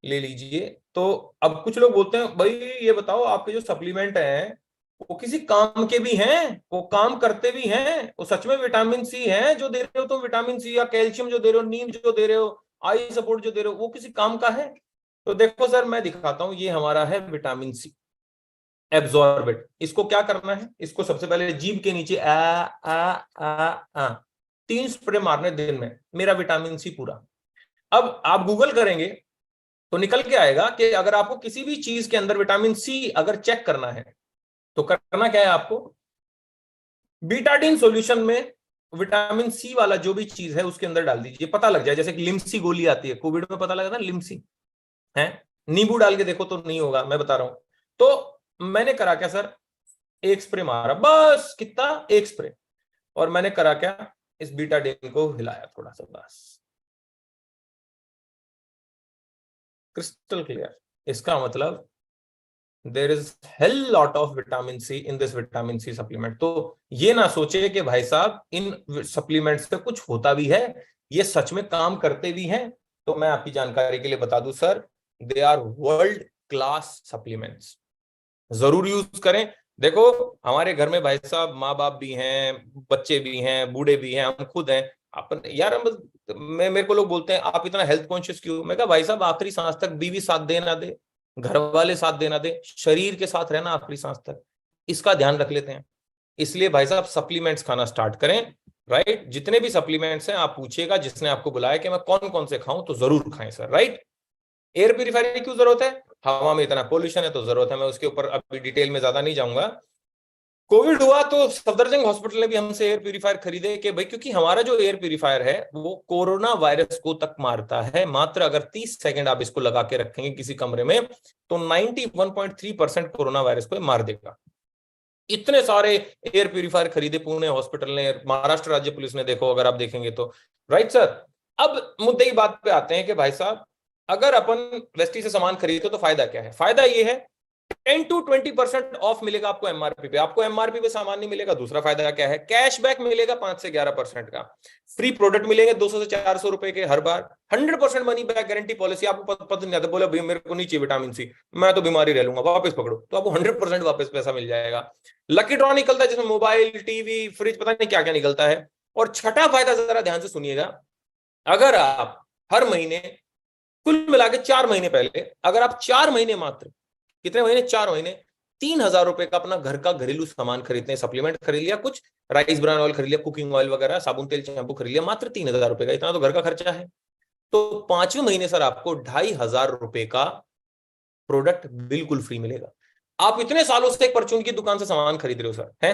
ले लीजिए। तो अब कुछ लोग बोलते हैं भाई ये बताओ आपके जो सप्लीमेंट हैं वो किसी काम के भी हैं, वो काम करते भी हैं, वो सच में विटामिन सी है जो दे रहे हो तुम, विटामिन सी या कैल्शियम जो दे रहे हो, नीम जो दे रहे हो, आई सपोर्ट जो दे रहे हो, वो किसी काम का है? तो देखो सर मैं दिखाता हूं, ये हमारा है विटामिन सी एब्जॉर्बेट। इसको क्या करना है, इसको सबसे पहले जीभ के नीचे आ 3 स्प्रे मारने दिन में, मेरा विटामिन सी पूरा। अब आप गूगल करेंगे तो निकल के आएगा कि अगर आपको किसी भी चीज के अंदर विटामिन सी अगर चेक करना है तो करना क्या है आपको, बीटाडीन सॉल्यूशन में विटामिन सी वाला जो भी चीज है उसके अंदर डाल दीजिए, पता लग जाए। जैसे कि लिम्सी गोली आती है, कोविड में पता लगा था लिम्सी है, नींबू डाल के देखो तो नहीं होगा, मैं बता रहा हूं। तो मैंने करा क्या सर, एक स्प्रे मारा, बस कितना, एक स्प्रे, और मैंने करा क्या, इस बीटाडीन को हिलाया थोड़ा सा, बस क्रिस्टल क्लियर। इसका मतलब there is hell lot of vitamin C in this vitamin C supplement. तो ये ना सोचे कि भाई साहब इन सप्लीमेंट से कुछ होता भी है, ये सच में काम करते भी हैं। तो मैं आपकी जानकारी के लिए बता दूं sir, they are world class supplements, जरूर यूज करें। देखो हमारे घर में भाई साहब माँ बाप भी हैं, बच्चे भी हैं, बूढ़े भी हैं, हम खुद हैं। अपन यार मेरे को लोग बोलते हैं आप इतना हेल्थ कॉन्शियस क्यों? मैं कहा भाई साहब आखिरी सांस तक बीवी साथ दे ना दे, घर वाले साथ दे ना दे, शरीर के साथ रहना आखिरी सांस तक, इसका ध्यान रख लेते हैं। इसलिए भाई साहब सप्लीमेंट्स खाना स्टार्ट करें, राइट। जितने भी सप्लीमेंट्स हैं आप पूछिएगा जिसने आपको बुलाया कि मैं कौन कौन से खाऊं, तो जरूर खाएं सर, राइट। एयर प्यूरिफायर की क्यों जरूरत है? हवा में इतना पोल्यूशन है तो जरूरत है, मैं उसके ऊपर अभी डिटेल में ज्यादा नहीं जाऊंगा। कोविड हुआ तो सफदरजंग हॉस्पिटल ने भी हमसे एयर प्यूरिफायर खरीदे कि भाई, क्योंकि हमारा जो एयर प्यूरिफायर है वो कोरोना वायरस को तक मारता है। मात्र अगर 30 सेकंड आप इसको लगा के रखेंगे किसी कमरे में तो 91.3% कोरोना वायरस को मार देगा। इतने सारे एयर प्यूरिफायर खरीदे पुणे हॉस्पिटल ने, महाराष्ट्र राज्य पुलिस ने, देखो अगर आप देखेंगे तो, राइट सर। अब मुद्दे की बात पे आते हैं कि भाई साहब अगर अपन वेस्टी से सामान खरीदते तो फायदा क्या है? फायदा ये है 10 to 20% ऑफ मिलेगा आपको एमआरपी पे। आपको एमआरपी पे सामान नहीं मिलेगा, दूसरा फायदा क्या है, कैशबैक मिलेगा 5 से 11% का, फ्री प्रोडक्ट मिलेंगे 200 से 400 रुपए के हर बार, 100% मनी बैक गारंटी पॉलिसी। आपको पता नहीं आता, बोले भाई मेरे को नहीं चाहिए विटामिन सी, मैं तो बीमारी रह लूंगा, वापस पकड़ो, तो आपको 100% वापस पैसा मिल जाएगा। लकी ड्रॉ निकलता है जिसमें मोबाइल, टीवी, फ्रिज, पता नहीं क्या क्या निकलता है। और छठा फायदा जरा ध्यान से सुनिएगा, अगर आप हर महीने, कुल मिला के 4 महीने पहले, अगर आप 4 महीने, मात्र कितने महीने, 4 महीने, 3,000 रुपए का अपना घर का घरेलू सामान खरीदते हैं, सप्लीमेंट खरीद लिया, कुछ राइस ब्रान ऑयल खरीद लिया, कुकिंग ऑयल वगैरह, साबुन तेल शैम्पू खरीद लिया, मात्र 3,000 रुपए का, इतना तो घर का खर्चा है। तो 5वें महीने सर आपको 2,500 रुपए का प्रोडक्ट बिल्कुल फ्री मिलेगा। आप इतने सालों से एक परचून की दुकान से सामान खरीद रहे हो सर, है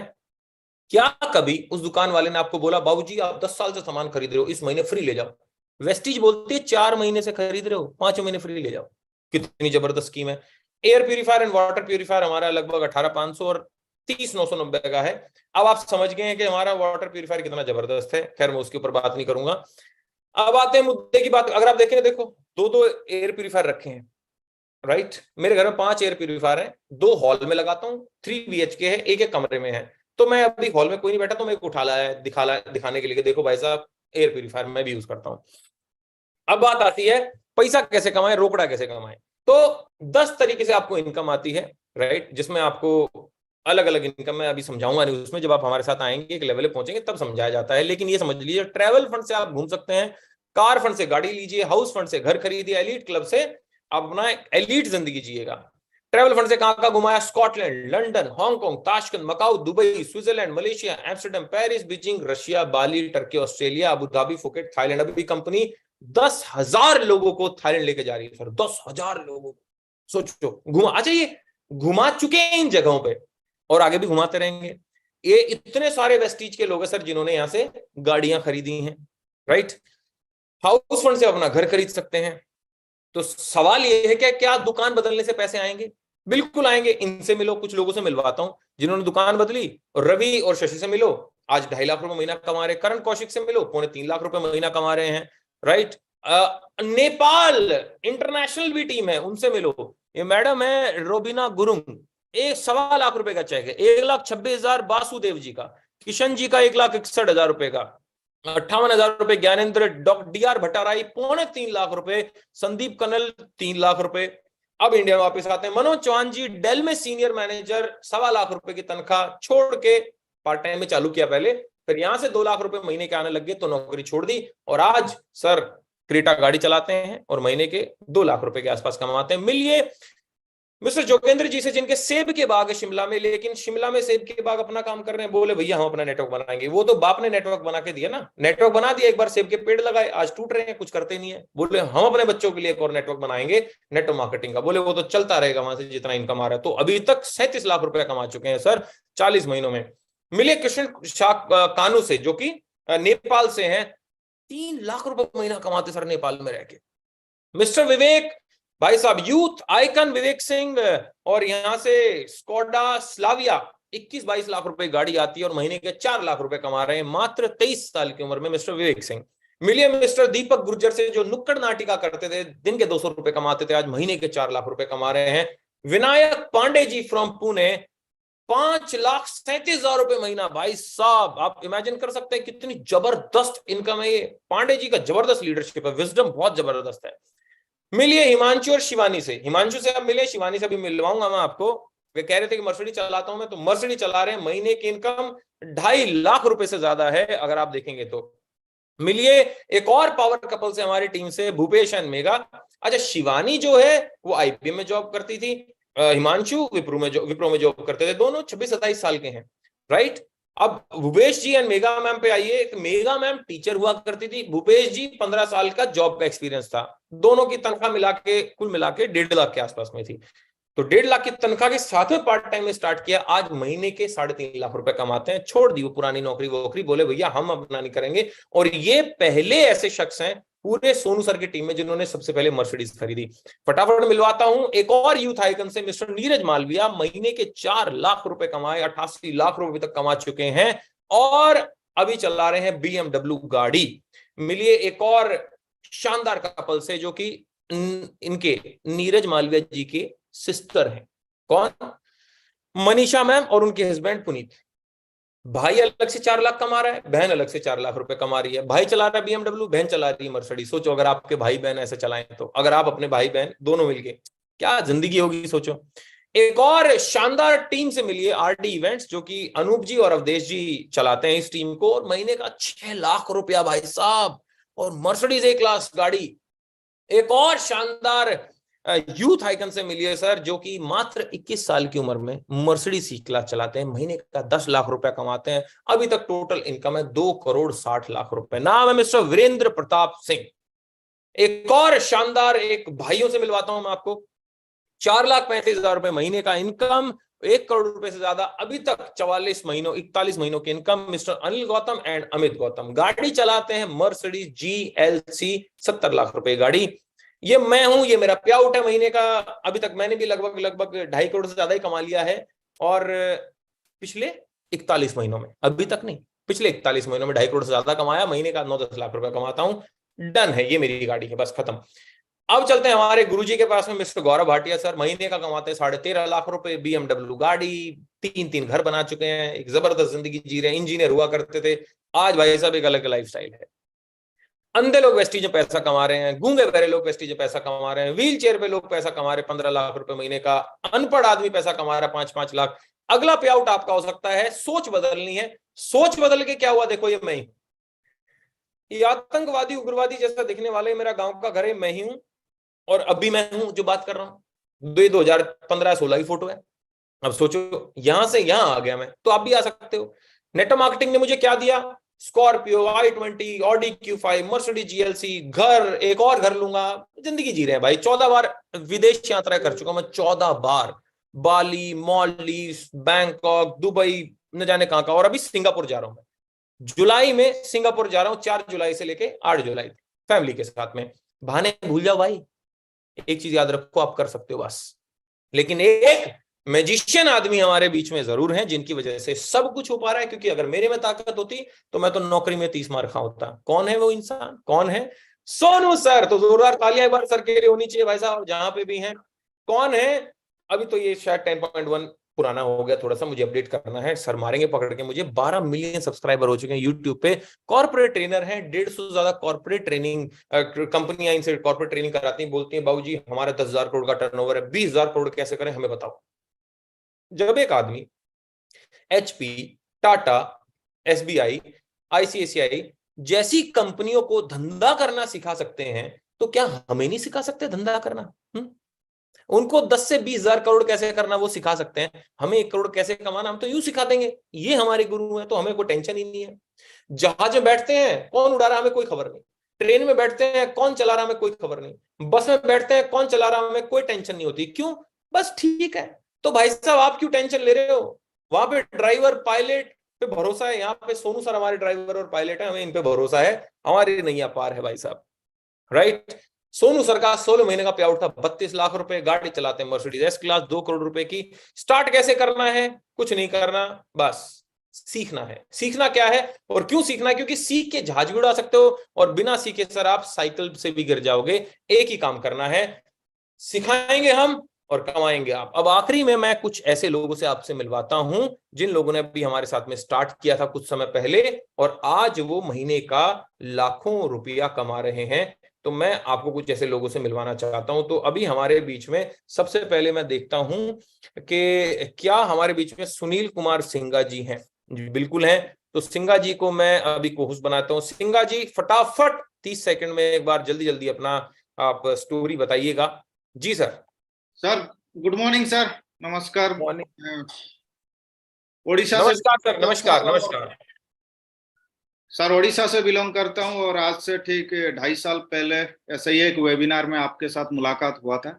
क्या कभी उस दुकान वाले ने आपको बोला बाबूजी आप 10 साल से सामान खरीद रहे हो, इस महीने फ्री ले जाओ? वेस्टीज बोलती है 4 महीने से खरीद रहे हो, 5 महीने फ्री ले जाओ। कितनी जबरदस्त स्कीम है। Air purifier and water purifier हमारा लगभग 18,500 और 30,990 का है। अब आप समझ गए हैं कि हमारा वाटर प्यूरिफायर कितना जबरदस्त है। खैर मैं उसके ऊपर बात नहीं करूंगा। अब आते हैं मुद्दे की बात। अगर आप देखें, देखो 2-2 एयर प्यूरिफायर रखे हैं, राइट। मेरे घर में 5 एयर प्यूरिफायर है, 2 हॉल में लगाता हूँ, 3 BHK है, एक कमरे में है। तो मैं अभी हॉल में कोई नहीं बैठा तो मैं उठा लाया है, दिखाने के लिए, देखो भाई साहब एयर प्यूरिफायर मैं भी यूज करता हूँ। अब बात आती है पैसा कैसे कमाएं, रोकड़ा कैसे कमाएं। तो 10 तरीके से आपको इनकम आती है, राइट, जिसमें आपको अलग अलग इनकम मैं अभी समझाऊंगा नहीं उसमें, जब आप हमारे साथ आएंगे एक लेवल पे पहुंचेंगे तब समझाया जाता है। लेकिन ये समझ लीजिए, ट्रैवल फंड से आप घूम सकते हैं, कार फंड से गाड़ी लीजिए, हाउस फंड से घर खरीदिए, एलीट क्लब से आप अपना एलीट जिंदगी जिएगा। ट्रैवल फंड से कहां घुमाया, Scotland, London, Hong Kong, Tashkent, Macau, Dubai, Switzerland, Malaysia, Amsterdam, Paris, Beijing, Russia, Bali, Turkey, Australia, Abu Dhabi, Phuket, Thailand. अभी कंपनी 10,000 लोगों को थाईलैंड लेके जा रही है सर, 10,000 लोगों को, सोचो घुमा। अच्छा ये घुमा चुके हैं इन जगहों पे और आगे भी घुमाते रहेंगे। ये इतने सारे वेस्टीज के लोग हैं सर जिन्होंने यहां से गाड़ियां खरीदी हैं, राइट। हाउस फंड से अपना घर खरीद सकते हैं। तो सवाल ये है कि क्या दुकान बदलने से पैसे आएंगे? बिल्कुल आएंगे। इनसे मिलो, कुछ लोगों से मिलवाता हूं जिन्होंने दुकान बदली, और रवि और शशि से मिलो, आज 2.5 लाख रुपए महीना कमा रहे। करण कौशिक से मिलो, 3.25 लाख रुपए महीना कमा रहे हैं, राइट। नेपाल इंटरनेशनल भी टीम है, उनसे मिलो। ये मैडम है रोबिना गुरुंग, 1.25 लाख रुपए का चेक है, 1,26,000 वासुदेव जी का, किशन जी का 1,61,000 रुपए का, 58,000 रुपए ज्ञानेंद्र, DR भट्टाराई 3.25 लाख रुपए, संदीप कनल 3 लाख रुपए। अब इंडिया वापस आते हैं, मनोज चौहान जी डेल में सीनियर मैनेजर, 1.25 लाख रुपए की तनख्वाह, छोड़ के पार्ट टाइम में चालू किया पहले, फिर यहां से 2 लाख रुपए महीने के आने लग गए तो नौकरी छोड़ दी, और आज सर क्रेटा गाड़ी चलाते हैं और महीने के 2 लाख रुपए के आसपास कमाते हैं। मिलिए मिस्टर जोगेंद्र जी से जिनके सेब के बाग है शिमला में, लेकिन शिमला में सेब के बाग अपना काम कर रहे हैं, बोले भैया हम अपना नेटवर्क बनाएंगे। वो तो बाप ने नेटवर्क बना के दिया ना, नेटवर्क बना दिया, एक बार सेब के पेड़ लगाए, आज टूट रहे हैं, कुछ करते नहीं है। बोले हम अपने बच्चों के लिए एक और नेटवर्क बनाएंगे नेटवर्क मार्केटिंग का, बोले वो तो चलता रहेगा वहां से जितना इनकम आ रहा है। तो अभी तक 37 लाख रुपए कमा चुके हैं सर 40 महीनों में। मिले कृष्ण शाह कानू से, जो कि नेपाल से हैं, 3 लाख रुपए महीना कमाते सर नेपाल में रह के। मिस्टर विवेक भाई साहब, यूथ आइकन विवेक सिंह, और यहां से स्कोडा स्लाविया 21-22 लाख रुपए गाड़ी आती है और महीने के 4 लाख रुपए कमा रहे हैं मात्र 23 साल की उम्र में मिस्टर विवेक सिंह। मिलिए मिस्टर दीपक गुर्जर से, जो नुक्कड़ नाटिका करते थे, दिन के 200 रुपए कमाते थे, आज महीने के 4 लाख रुपए कमा रहे हैं। विनायक पांडे जी फ्रॉम पुणे, 5,37,000 रुपए महीना। भाई साहब आप इमेजिन कर सकते हैं कितनी जबरदस्त इनकम है ये। पांडे जी का जबरदस्त लीडरशिप है, विजडम बहुत जबरदस्त है। मिलिए हिमांशु और शिवानी से, हिमांशु से अब मिले, शिवानी से भी मिलवाऊंगा मैं आपको। वे कह रहे थे कि मर्सिडीज चलाता हूं मैं, तो मर्सिडीज चला रहे हैं, महीने की इनकम 2.5 लाख रुपए से ज्यादा है अगर आप देखेंगे तो। मिलिए एक और पावर कपल से हमारी टीम से, भूपेश एंड मेघा। अच्छा, शिवानी जो है वो IBM में जॉब करती थी, हिमांशु विप्रो में जॉब करते थे, दोनों 26-27 साल के हैं, राइट। अब भूपेश जी एंड मेघा मैम पे आइए। मेघा मैम टीचर हुआ करती थी, भूपेश जी 15 साल का जॉब का एक्सपीरियंस था, दोनों की तनख्वाह मिला के कुल मिला के 1.5 लाख के आसपास में थी। तो 1.5 लाख की तनख्वाह के साथ में पार्ट टाइम में स्टार्ट किया, आज महीने के 3.5 लाख रुपए कमाते हैं। छोड़ दी वो पुरानी नौकरी वोकरी, बोले भैया हम अपना नहीं करेंगे। और ये पहले ऐसे शख्स हैं पूरे सोनू सर की टीम में जिन्होंने सबसे पहले मर्सिडीज खरीदी। फटाफट मिलवाता हूं एक और यूथ आइकन से, मिस्टर नीरज मालविया, महीने के 4 लाख रुपए कमाए, 88 लाख रुपए तक कमा चुके हैं और अभी चला रहे हैं BMW गाड़ी। मिलिए एक और शानदार कपल से, जो कि इनके नीरज मालविया जी के सिस्टर हैं। कौन? मनीषा मैम और उनके हस्बैंड पुनीत। भाई अलग से 4 लाख कमा रहा है, बहन अलग से 4 लाख रुपए कमा रही है। भाई चला रहा है BMW, बहन चला रही है मर्सिडीज। सोचो अगर आपके भाई बहन ऐसे चलाएं तो, अगर आप अपने भाई बहन दोनों मिलके, क्या जिंदगी होगी सोचो। एक और शानदार टीम से मिलिए, RD इवेंट्स, जो कि अनूप जी और अवधेश जी चलाते हैं इस टीम को, और महीने का 6 लाख रुपया भाई साहब, और मर्सिडीज A क्लास गाड़ी। एक और शानदार यूथ आइकन से मिलिए सर, जो कि मात्र 21 साल की उम्र में मर्सिडीज C क्लास चलाते हैं, महीने का 10 लाख रुपया कमाते हैं। अभी तक टोटल इनकम है 2,60,00,000 रुपए। नाम है मिस्टर वीरेंद्र प्रताप सिंह। एक और शानदार एक भाइयों से मिलवाता हूं मैं आपको, 4,35,000 रुपए महीने का इनकम, 1 करोड़ रुपए से ज्यादा अभी तक 41 महीनों की income, mister Anil Gautam and Amit Gautam. गाड़ी चलाते हैं मर्सिडीज GLC, 70 लाख रुपए गाड़ी। ये मैं हूं, ये मेरा पे आउट है महीने का। अभी तक मैंने भी लगभग 2.5 करोड़ से ज्यादा ही कमा लिया है, और पिछले 41 महीनों में, अभी तक नहीं, पिछले 41 महीनों में 2.5 करोड़ से ज्यादा कमाया, महीने का 9-10 लाख रुपए कमाता हूं। डन है, ये मेरी गाड़ी है, बस खत्म। अब चलते हैं हमारे गुरुजी के पास में, मिस्टर गौरव भाटिया सर, महीने का कमाते हैं 13.5 लाख रुपए, BMW गाड़ी, 3 घर बना चुके हैं, एक जबरदस्त जिंदगी जी रहे हैं, इंजीनियर हुआ करते थे, आज भाई साहब एक अलग लाइफस्टाइल है। अंधे लोग वेस्टीज में पैसा कमा रहे हैं, गूंगे बहरे लोग वेस्टीज में पैसा कमा रहे हैं, व्हील चेयर पे लोग पैसा कमा रहे हैं 15 लाख रुपए महीने का, अनपढ़ आदमी पैसा कमा रहा है 5-5 लाख। अगला पे आउट आपका हो सकता है, सोच बदलनी है। सोच बदल के क्या हुआ, देखो ये मैं ही, ये आतंकवादी उग्रवादी जैसा दिखने वाले मेरा गांव का घर है, मैं ही हूं, और अभी मैं हूं जो बात कर रहा हूं। 2015-16 की फोटो है। अब सोचो यहां से यहां आ गया मैं, तो आप भी आ सकते हो। नेटवर्क मार्केटिंग ने मुझे क्या दिया? Scorpio, i20, Audi Q5, Mercedes GLC, घर, एक और घर लूंगा, जिंदगी जी रहे हैं भाई। 14 बार विदेश यात्रा कर चुका मैं, 14 बार, बाली, मालदीव्स, बैंकॉक, दुबई, न जाने कहां का, और अभी सिंगापुर जा रहा हूं मैं। जुलाई में सिंगापुर जा रहा हूं, 4 जुलाई से लेके 8 जुलाई फैमिली के साथ में। बहाने भूल जाओ भाई, एक चीज याद रखो, आप कर सकते हो बस। लेकिन एक मैजिशियन आदमी हमारे बीच में जरूर हैं, जिनकी वजह से सब कुछ हो पा रहा है, क्योंकि अगर मेरे में ताकत होती तो मैं तो नौकरी में 30 मार खा होता। कौन है वो इंसान? कौन है? सोनू सर। तो जोरदार तालियां एक बार सर के लिए होनी चाहिए भाई साहब, जहां पे भी हैं। कौन है? अभी तो ये शायद 10.1 पुराना हो गया, थोड़ा सा मुझे अपडेट करना है, सर मारेंगे पकड़ के मुझे। 12 मिलियन सब्सक्राइबर हो चुके हैं यूट्यूब पे। कॉर्पोरेट ट्रेनर है, 150 से ज्यादा कॉर्पोरेट ट्रेनिंग कंपनियां इनसे कॉर्पोरेट ट्रेनिंग कराती हैं, बोलती हैं बाबूजी हमारा 10,000 करोड़ का टर्नओवर है, 20,000 करोड़ कैसे करें हमें बताओ। जब एक आदमी HP, टाटा, SBI, ICICI जैसी कंपनियों को धंधा करना सिखा सकते हैं, तो क्या हमें नहीं सिखा सकते धंधा करना? उनको 10 से 20 हजार करोड़ कैसे करना वो सिखा सकते हैं, हमें 1 करोड़ कैसे कमाना हम तो यूं सिखा देंगे, ये हमारे गुरु हैं, तो हमें कोई टेंशन ही नहीं है। जहाज में बैठते हैं कौन उड़ा रहा हमें कोई खबर नहीं, ट्रेन में बैठते हैं कौन चला रहा हमें कोई खबर नहीं, बस में बैठते हैं कौन चला रहा हमें कोई टेंशन नहीं होती। क्यों? बस ठीक है। तो भाई साहब आप क्यों टेंशन ले रहे हो? वहां पे ड्राइवर पायलट पे भरोसा है, यहाँ पे सोनू सर हमारे ड्राइवर और पायलट है, हमें इन पे भरोसा है, हमारी नैया पार है भाई साहब, राइट। सोनू सर का 16 महीने का पे आउट था 32 लाख रुपए, गाड़ी चलाते हैं मर्सिडीज एस क्लास 2 करोड़ रुपए की। स्टार्ट कैसे करना है? कुछ नहीं करना, बस सीखना है। सीखना क्या है और क्यों सीखना है? क्योंकि सीख के जहाज भी उड़ा सकते हो और बिना सीखे सर आप साइकिल से भी गिर जाओगे। एक ही काम करना है, सिखाएंगे हम और कमाएंगे आप। अब आखिरी में मैं कुछ ऐसे लोगों से आपसे मिलवाता हूं जिन लोगों ने अभी हमारे साथ में स्टार्ट किया था कुछ समय पहले और आज वो महीने का लाखों रुपया कमा रहे हैं। तो मैं आपको कुछ ऐसे लोगों से मिलवाना चाहता हूं। तो अभी हमारे बीच में सबसे पहले मैं देखता हूं कि क्या हमारे बीच में सुनील कुमार सिंघा जी हैं। जी बिल्कुल हैं। तो सिंघा जी को मैं अभी कोहोस्ट बनाता हूं। सिंघा जी फटाफट 30 सेकंड में एक बार जल्दी जल्दी अपना आप स्टोरी बताइएगा। जी sir. Sir good morning sir, नमस्कार। मॉर्निंग। ओडिशा से नमस्कार सर। नमस्कार नमस्कार सर, ओडिशा से बिलोंग करता हूं और आज से ठीक 2.5 साल पहले ऐसे ही एक वेबिनार में आपके साथ मुलाकात हुआ था।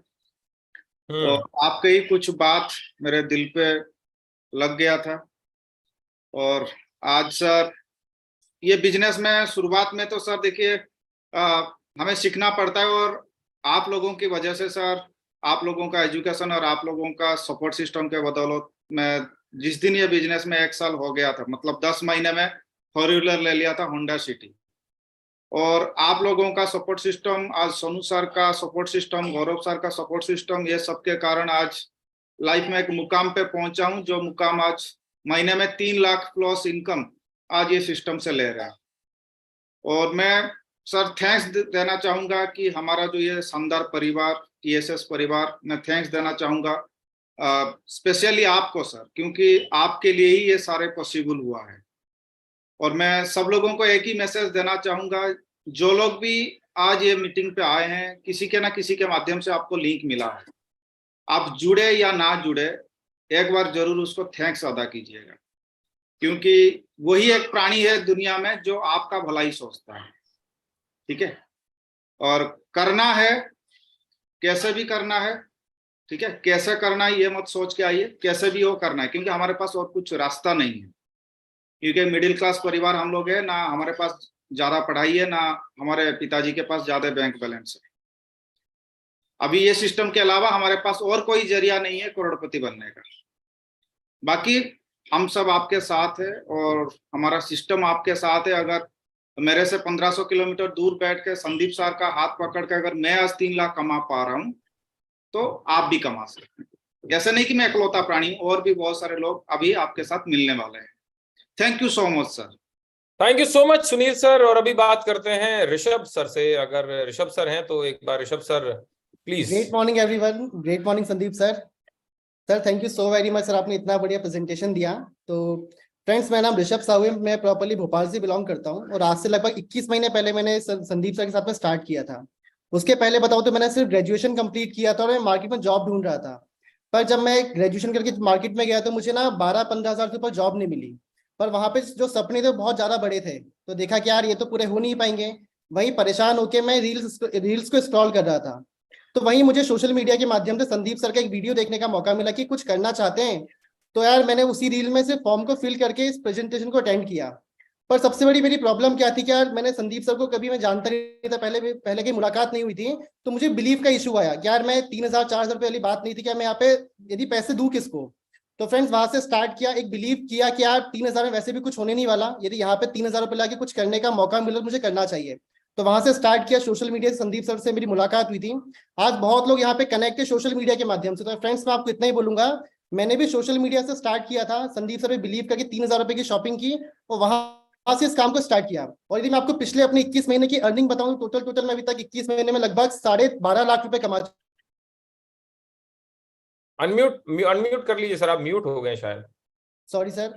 तो आपके ही कुछ बात मेरे दिल पे लग गया था और आज सर ये बिजनेस में शुरुआत में तो सर देखिए हमें सीखना पड़ता है और आप लोगों की वजह से सर, आप लोगों का एजुकेशन और आप लोगों का सपोर्ट सिस्टम के बदौलत मैं जिस दिन ये बिजनेस में 1 साल हो गया था, मतलब 10 महीने में 4 व्हीलर ले लिया था होंडा सिटी। और आप लोगों का सपोर्ट सिस्टम, आज सोनू सर का सपोर्ट सिस्टम, गौरव सर का सपोर्ट सिस्टम, ये सबके कारण आज लाइफ में एक मुकाम पे पहुंचा हूं, जो मुकाम आज महीने में 3 लाख प्लस इनकम आज ये सिस्टम से ले रहे हैं। और मैं सर थैंक्स देना चाहूंगा कि हमारा जो ये शानदार परिवार TSS परिवार, मैं थैंक्स देना चाहूंगा स्पेशली आपको सर, क्योंकि आपके लिए ही ये सारे पॉसिबल हुआ है। और मैं सब लोगों को एक ही मैसेज देना चाहूंगा, जो लोग भी आज ये मीटिंग पे आए हैं, किसी के ना किसी के माध्यम से आपको लिंक मिला है, आप जुड़े या ना जुड़े, एक बार जरूर उसको थैंक्स अदा कीजिएगा, क्योंकि वही एक प्राणी है दुनिया में जो आपका भला ही सोचता है। ठीक है, और करना है, कैसे भी करना है। ठीक है, कैसे करना है ये मत सोच के आइए, कैसे भी वो करना है, क्योंकि हमारे पास और कुछ रास्ता नहीं है, क्योंकि मिडिल क्लास परिवार हम लोग हैं, ना हमारे पास ज्यादा पढ़ाई है, ना हमारे पिताजी के पास ज्यादा बैंक बैलेंस है। अभी ये सिस्टम के अलावा हमारे पास और कोई जरिया नहीं है करोड़पति बनने का। बाकी हम सब आपके साथ है और हमारा सिस्टम आपके साथ है। अगर मेरे से 1500 किलोमीटर दूर बैठ के संदीप सर का हाथ पकड़ के अगर मैं आज 3 लाख कमा पा रहा हूं, तो आप भी कमा सकते हैं। ऐसे नहीं कि मैं इकलौता प्राणी, और भी बहुत सारे लोग अभी आपके साथ मिलने वाले हैं। Thank you so much sir. Thank you so much Sunil sir. और अभी बात करते हैं ऋषभ सर से। अगर ऋषभ सर हैं तो एक बार Rishabh sir please. Great morning everyone, great morning Sandeep sir. Sir thank you so very much sir, आपने इतना बढ़िया प्रेजेंटेशन दिया। तो फ्रेंड्स, मेरा नाम ऋषभ साहू है, मैं प्रॉपर्ली भोपाल से बिलोंग करता हूँ और आज से लगभग 21 महीने पहले मैंने संदीप सर के साथ में स्टार्ट किया था। उसके पहले बताऊँ तो मैंने सिर्फ ग्रेजुएशन कंप्लीट किया था और मैं मार्केट में जॉब ढूंढ रहा था। पर जब मैं ग्रेजुएशन करके मार्केट में गया तो मुझे ना 12-15 हज़ार के ऊपर जॉब नहीं मिली। पर वहाँ पे जो सपने थे बहुत ज्यादा बड़े थे, तो देखा कि यार ये तो पूरे हो नहीं पाएंगे। वहीं परेशान होकर मैं रील्स को स्क्रॉल कर रहा था, तो वहीं मुझे सोशल मीडिया के माध्यम से संदीप सर का एक वीडियो देखने का मौका मिला कि कुछ करना चाहते हैं। तो यार मैंने उसी रील में से फॉर्म को फिल करके इस प्रेजेंटेशन को अटेंड किया। पर सबसे बड़ी मेरी प्रॉब्लम क्या थी कि यार मैंने संदीप सर को कभी मैं जानता नहीं था, पहले की मुलाकात नहीं हुई थी, तो मुझे बिलीव का इशू आया कि यार मैं 3,000-4,000 रुपये वाली बात नहीं थी कि मैं यहाँ पे यदि पैसे दूं किसको। तो फ्रेंड्स वहां से स्टार्ट किया, एक बिलीव किया कि यार 3,000 में वैसे भी कुछ होने नहीं वाला, यदि यहाँ पे 3,000 रुपये लाके कुछ करने का मौका मिला तो मुझे करना चाहिए। तो वहां से स्टार्ट किया। सोशल मीडिया से संदीप सर से मेरी मुलाकात हुई थी। आज बहुत लोग यहाँ पे कनेक्ट है सोशल मीडिया के माध्यम से। तो फ्रेंड्स मैं आपको इतना ही बोलूंगा, मैंने भी सोशल मीडिया से स्टार्ट किया था, संदीप सर पे बिलीव करके 3,000 रुपए की शॉपिंग की और वहां से इस काम को स्टार्ट किया। और यदि मैं आपको पिछले अपने 21 महीने की अर्निंग बताऊं, टोटल मैं अभी तक 21 महीने में लगभग 12.5 लाख रुपए कमा। अनम्यूट कर लीजिए सर, आप म्यूट हो गए शायद। Sorry sir.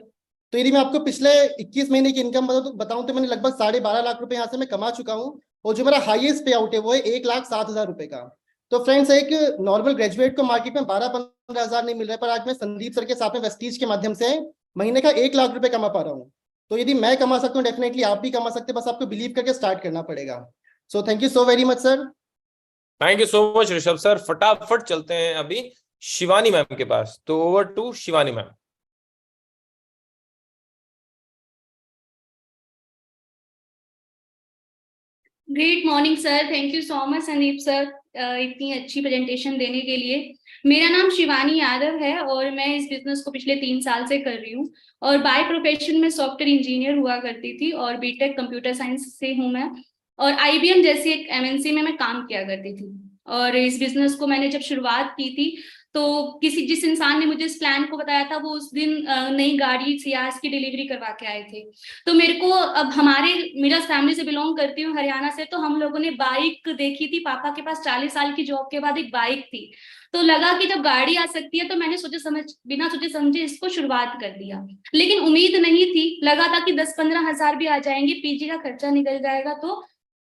तो यदि मैं आपको पिछले 21 महीने की इनकम बताऊं तो मैंने लगभग 12.5 लाख रुपए यहाँ से मैं कमा चुका हूँ। और जो मेरा हाईएस्ट पे आउट है वो है 1,07,000 रुपए का। तो फ्रेंड्स, एक नॉर्मल ग्रेजुएट को मार्केट में 12-15 हजार नहीं मिल रहा है, पर आज मैं संदीप सर के साथ में वेस्टीज के माध्यम से महीने का 1 लाख रुपए कमा पा रहा हूँ। तो यदि मैं कमा सकता हूँ, डेफिनेटली आप भी कमा सकते हैं, बस आपको बिलीव करके स्टार्ट करना पड़ेगा। So thank you so very much sir. Thank you so much Rishabh sir. फटाफट चलते हैं अभी शिवानी मैम के पास, तो over to Shivani ma'am. Great morning sir, thank you so much Sandeep sir इतनी अच्छी प्रेजेंटेशन देने के लिए। मेरा नाम शिवानी यादव है और मैं इस बिजनेस को पिछले 3 साल से कर रही हूँ और बाय प्रोफेशन में सॉफ्टवेयर इंजीनियर हुआ करती थी और बीटेक कंप्यूटर साइंस से हूँ मैं, और आईबीएम जैसी एक एमएनसी में मैं काम किया करती थी। और इस बिजनेस को मैंने जब शुरुआत की थी तो जिस इंसान ने मुझे इस प्लान को बताया था वो उस दिन नई गाड़ी सियाज की डिलीवरी करवा के आए थे। तो मेरे को अब मेरा फैमिली से बिलोंग करती हूँ हरियाणा से, तो हम लोगों ने बाइक देखी थी, पापा के पास 40 साल की जॉब के बाद एक बाइक थी, तो लगा कि जब गाड़ी आ सकती है तो मैंने बिना सोचे समझे इसको शुरुआत कर दिया। लेकिन उम्मीद नहीं थी, लगा था कि 10-15 हजार भी आ जाएंगे, पीजी का खर्चा निकल जाएगा तो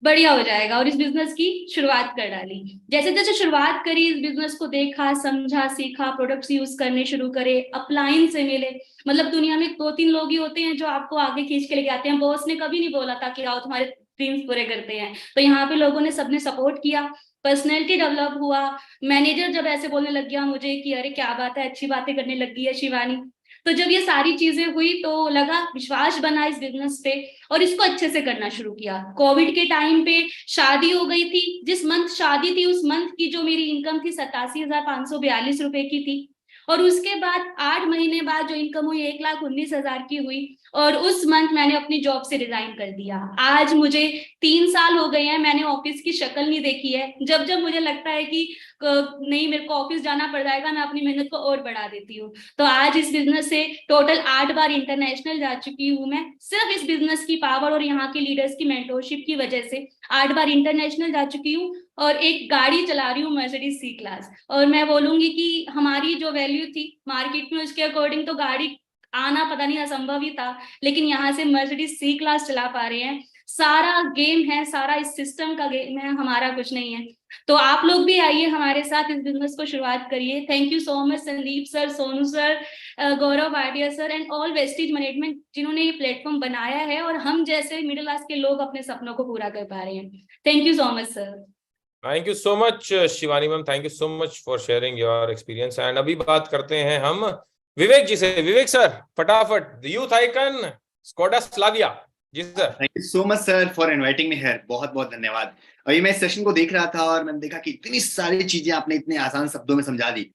बढ़िया हो जाएगा, और इस बिजनेस की शुरुआत कर डाली। जैसे जैसे शुरुआत करी, इस बिजनेस को देखा, समझा, सीखा, प्रोडक्ट्स यूज करने शुरू करे, अपलाइन से मिले। मतलब दुनिया में 2-3 लोग ही होते हैं जो आपको आगे खींच के लेके आते हैं। बॉस ने कभी नहीं बोला था कि आओ तुम्हारे ड्रीम्स पूरे करते हैं, तो यहाँ पे लोगों ने सबने सपोर्ट किया, पर्सनैलिटी डेवलप हुआ। मैनेजर जब ऐसे बोलने लग गया मुझे कि अरे क्या बात है, अच्छी बातें करने लग गई है शिवानी, तो जब ये सारी चीजें हुई तो लगा, विश्वास बना इस बिजनेस पे और इसको अच्छे से करना शुरू किया। कोविड के टाइम पे शादी हो गई थी, जिस मंथ शादी थी उस मंथ की जो मेरी इनकम थी 87,542 रुपए की थी, और उसके बाद 8 महीने बाद जो इनकम हुई 1,19,000 की हुई, और उस मंथ मैंने अपनी जॉब से रिजाइन कर दिया। आज मुझे 3 साल हो गए हैं, मैंने ऑफिस की शक्ल नहीं देखी है। जब जब मुझे लगता है कि नहीं मेरे को ऑफिस जाना पड़ जाएगा, मैं अपनी मेहनत को और बढ़ा देती हूँ। तो आज इस बिजनेस से टोटल 8 बार इंटरनेशनल जा चुकी हूँ मैं, सिर्फ इस बिजनेस की पावर और यहाँ के लीडर्स की मेंटोरशिप की वजह से 8 बार इंटरनेशनल जा चुकी हूँ, और एक गाड़ी चला रही हूँ मर्सिडीज सी क्लास। और मैं बोलूंगी कि हमारी जो वैल्यू थी मार्केट में उसके अकॉर्डिंग तो गाड़ी आना पता नहीं असंभव ही था, लेकिन यहाँ से मर्सिडीज सी क्लास चला पा रहे हैं। सारा गेम है, सारा इस सिस्टम का गेम है, हमारा कुछ नहीं है। तो आप लोग भी आइए हमारे साथ, इस बिजनेस को शुरुआत करिए। Thank you so much Sandeep sir, Sonu sir, Gaurav Bhatia sir and all Vestige management, जिन्होंने ये प्लेटफॉर्म बनाया है और हम जैसे मिडिल क्लास के लोग अपने सपनों को पूरा कर पा रहे हैं। Thank you so much sir. Thank you so much Shivani ma'am, thank you so much for sharing your experience. And अभी बात करते हैं हम विवेक जी से। विवेक सर फटाफट, the youth icon Skoda Slavia. जी sir. Thank you so much sir for inviting me here, बहुत बहुत धन्यवाद। अभी मैं इस सेशन को देख रहा था और मैंने देखा कि इतनी सारी चीजें आपने इतने आसान शब्दों में समझा दी।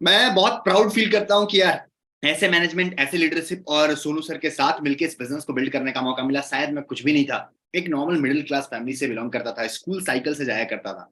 मैं बहुत प्राउड फील करता हूँ कि यार ऐसे मैनेजमेंट, ऐसे लीडरशिप और सोनू सर के साथ मिलकर इस बिजनेस को बिल्ड करने का मौका मिला। शायद मैं कुछ भी नहीं था, एक नॉर्मल मिडिल क्लास फैमिली से बिलोंग करता था, स्कूल साइकिल से जाया करता था,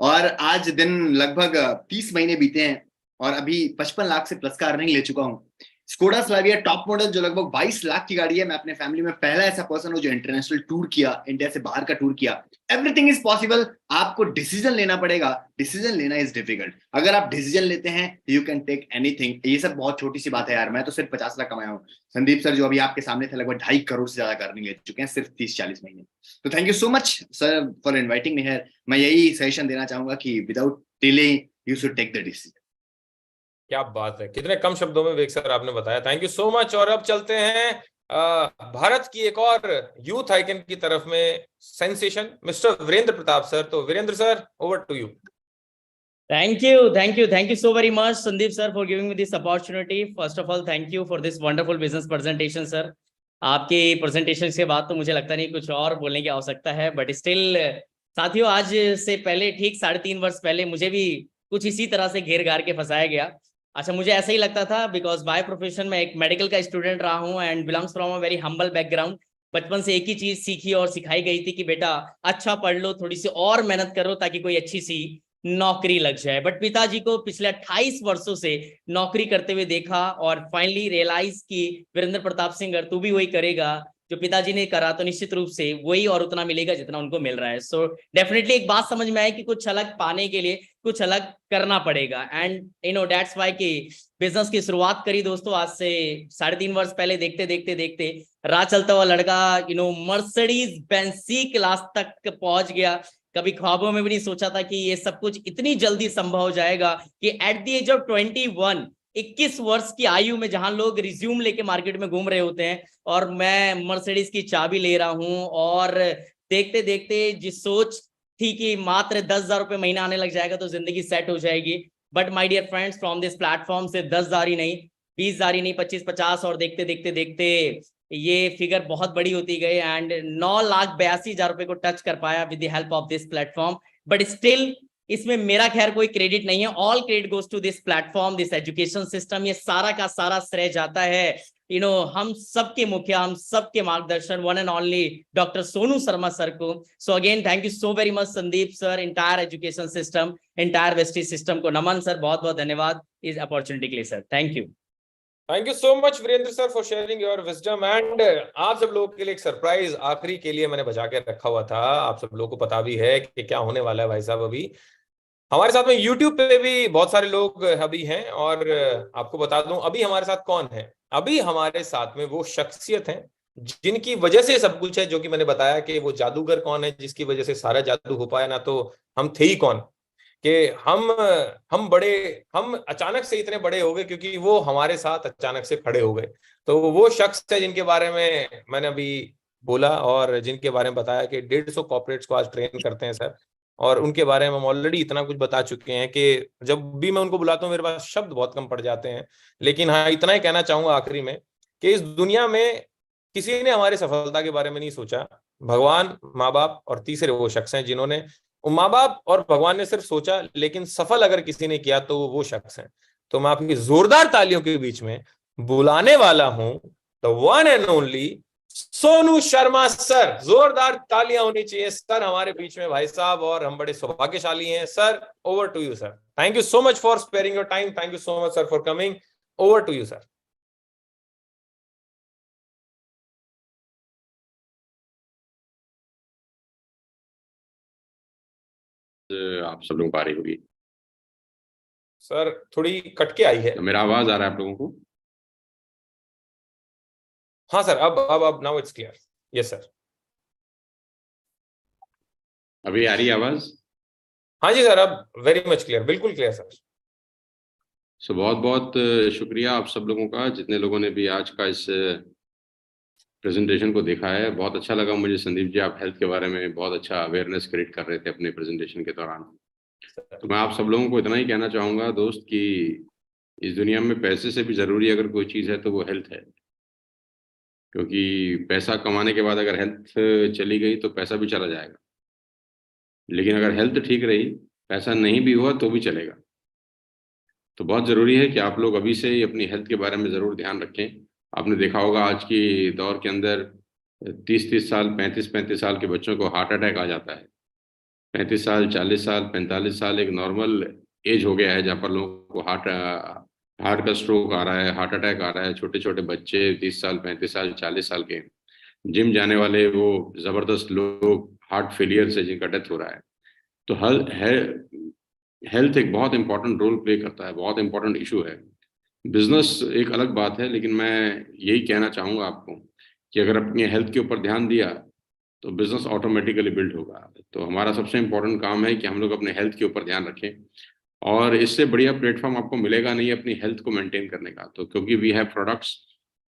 और आज दिन लगभग 30 महीने बीते हैं और अभी 55 लाख से प्लस का अर्निंग ले चुका हूँ। स्कोडा स्लाविया टॉप मॉडल जो लगभग 22 लाख की गाड़ी है, मैं अपने फैमिली में पहला ऐसा पर्सन हूँ जो इंटरनेशनल टूर किया, इंडिया से बाहर का टूर किया। एवरीथिंग इज पॉसिबल, आपको डिसीजन लेना पड़ेगा। डिसीजन लेना इज डिफिकल्ट, अगर आप डिसीजन लेते हैं यू कैन टेक एनीथिंग। ये सब बहुत छोटी सी बात है यार, मैं तो सिर्फ 50 लाख कमाया हूँ। संदीप सर जो अभी आपके सामने थे लगभग 2.5 करोड़ से ज्यादा अर्निंग ले चुके हैं सिर्फ 30-40 महीने। तो thank you so much sir for inviting me here. मैं यही सजेशन देना चाहूंगा कि without delay you should take the decision. क्या बात है, कितने कम शब्दों में विवेक सर आपने बताया, थैंक यू सो मच। और अब चलते हैं भारत की एक और यूथ आइकन की तरफ में, sensation mister Virendra Pratap sir. तो Virendra sir over to you. Thank you so very much, Sandeep sir, for giving me this opportunity. First of all, thank you for this wonderful business presentation, sir. आपकी presentation के बाद तो मुझे लगता नहीं कुछ और बोलने की आवश्यकता है, बट स्टिल साथियों, आज से पहले ठीक 3.5 वर्ष पहले मुझे भी कुछ इसी तरह से घेर घार के फंसाया गया। अच्छा, मुझे ऐसा ही लगता था, बिकॉज बाय प्रोफेशन में एक मेडिकल का स्टूडेंट रहा हूँ and belongs from a very humble background. बचपन से एक ही चीज सीखी और सिखाई गई थी कि बेटा अच्छा पढ़ लो, थोड़ी सी और मेहनत करो ताकि कोई अच्छी सी नौकरी लग जाए। बट पिताजी को पिछले 28 वर्षों से नौकरी करते हुए देखा और फाइनली रियलाइज कि वीरेंद्र प्रताप सिंह तू भी वही करेगा जो पिताजी ने करा, तो निश्चित रूप से वही और उतना मिलेगा जितना उनको मिल रहा है। सो डेफिनेटली एक बात समझ में आए कि कुछ अलग पाने के लिए कुछ अलग करना पड़ेगा, एंड दैट्स वाई कि बिजनेस की शुरुआत करी दोस्तों आज से 3.5 वर्ष पहले। देखते देखते देखते राह चलता हुआ लड़का मर्सिडीज बेंज सी क्लास तक पहुंच गया। कभी ख्वाबों में भी नहीं सोचा था कि ये सब कुछ इतनी जल्दी संभव हो जाएगा कि एट द एज ऑफ 21 वर्ष की आयु में जहां लोग रिज्यूम लेके मार्केट में घूम रहे होते हैं और मैं मर्सिडीज की चाबी ले रहा हूं, और देखते देखते जिस सोच थी कि मात्र 10,000 रुपये महीना आने लग जाएगा तो जिंदगी सेट हो जाएगी। But my dear friends, from this platform से 10,000 ही नहीं, 20,000 ही नहीं, 25-50 और देखते देखते देखते ये फिगर बहुत बड़ी होती गई एंड 9,82,000 रुपए को टच कर पाया with the help of this platform. But still इसमें मेरा खैर कोई क्रेडिट नहीं है, all credit goes to this platform, this education system. ये सारा का सारा श्रेय जाता है हम सबके मुखिया, हम सबके मार्गदर्शन, one and only doctor Sonu Sharma sir को। So again thank you so very much Sandeep sir, entire education system, entire Vestige system को नमन सर, बहुत बहुत धन्यवाद इस अपॉर्चुनिटी के लिए sir, thank you. Thank you so much Virender sir for sharing your wisdom. And आप सब लोगों के लिए एक सरप्राइज आखिरी के लिए मैंने बचा के रखा हुआ था। आप सब लोगों को पता भी है कि क्या होने वाला है भाई साहब। अभी हमारे साथ में YouTube पे भी बहुत सारे लोग अभी हैं, और आपको बता दूं अभी हमारे साथ कौन है। अभी हमारे साथ में वो शख्सियत हैं जिनकी वजह से सब कुछ है, जो कि मैंने बताया कि वो जादूगर कौन है जिसकी वजह से सारा जादू हो पाया, ना तो हम थे ही कौन कि हम अचानक से इतने बड़े हो गए क्योंकि वो हमारे साथ अचानक से खड़े हो गए। तो वो शख्स है जिनके बारे में मैंने अभी बोला और जिनके बारे में बताया कि 150 कॉर्पोरेट्स को आज ट्रेन करते हैं सर, और उनके बारे में हम ऑलरेडी इतना कुछ बता चुके हैं कि जब भी मैं उनको बुलाता हूँ मेरे पास शब्द बहुत कम पड़ जाते हैं। लेकिन हाँ, इतना ही कहना चाहूंगा आखिरी में कि इस दुनिया में किसी ने हमारी सफलता के बारे में नहीं सोचा। भगवान, माँ बाप और तीसरे वो शख्स हैं जिन्होंने, माँ बाप और भगवान ने सिर्फ सोचा, लेकिन सफल अगर किसी ने किया तो वो शख्स हैं। तो मैं आपकी जोरदार तालियों के बीच में बुलाने वाला हूं the one and only Sonu Sharma sir. जोरदार तालियां होनी चाहिए सर हमारे बीच में भाई साहब, और हम बड़े सौभाग्यशाली हैं सर। Over to you sir. Thank you so much for sparing your time. Thank you so much sir for coming. Over to you sir. आप सब लोगों को आ रही होगी सर, थोड़ी कटके आई है। तो मेरा आवाज आ रहा है आप लोगों को? हाँ सर, अब now it's clear. Yes sir. अभी आ रही है आवाज? हाँ जी सर, अब वेरी मच क्लियर, बिल्कुल क्लियर सर। सो बहुत बहुत शुक्रिया आप सब लोगों का, जितने लोगों ने भी आज का इस प्रेजेंटेशन को देखा है। बहुत अच्छा लगा मुझे संदीप जी, आप हेल्थ के बारे में बहुत अच्छा अवेयरनेस क्रिएट कर रहे थे अपने प्रेजेंटेशन के दौरान। तो मैं आप सब लोगों को इतना ही कहना चाहूँगा दोस्त कि इस दुनिया में पैसे से भी ज़रूरी अगर कोई चीज़ है तो वो हेल्थ है। क्योंकि पैसा कमाने के बाद अगर हेल्थ चली गई तो पैसा भी चला जाएगा, लेकिन अगर हेल्थ ठीक रही, पैसा नहीं भी हुआ तो भी चलेगा। तो बहुत ज़रूरी है कि आप लोग अभी से ही अपनी हेल्थ के बारे में ज़रूर ध्यान रखें। आपने देखा होगा आज की दौर के अंदर 30-30 साल, 35-35 साल के बच्चों को हार्ट अटैक आ जाता है। 35 साल, 40 साल, 45 साल एक नॉर्मल एज हो गया है जहाँ पर लोगों को हार्ट का स्ट्रोक आ रहा है, हार्ट अटैक आ रहा है। छोटे छोटे बच्चे 30 साल, 35 साल, 40 साल के जिम जाने वाले वो ज़बरदस्त लोग हार्ट फेलियर से जिनका डेथ हो रहा है। तो हेल्थ एक बहुत इंपॉर्टेंट रोल प्ले करता है, बहुत इंपॉर्टेंट इशू है। बिजनेस एक अलग बात है, लेकिन मैं यही कहना चाहूँगा आपको कि अगर अपनी हेल्थ के ऊपर ध्यान दिया तो बिजनेस ऑटोमेटिकली बिल्ड होगा। तो हमारा सबसे इम्पोर्टेंट काम है कि हम लोग अपने हेल्थ के ऊपर ध्यान रखें, और इससे बढ़िया प्लेटफॉर्म आपको मिलेगा नहीं अपनी हेल्थ को मेंटेन करने का। तो क्योंकि वी हैव प्रोडक्ट्स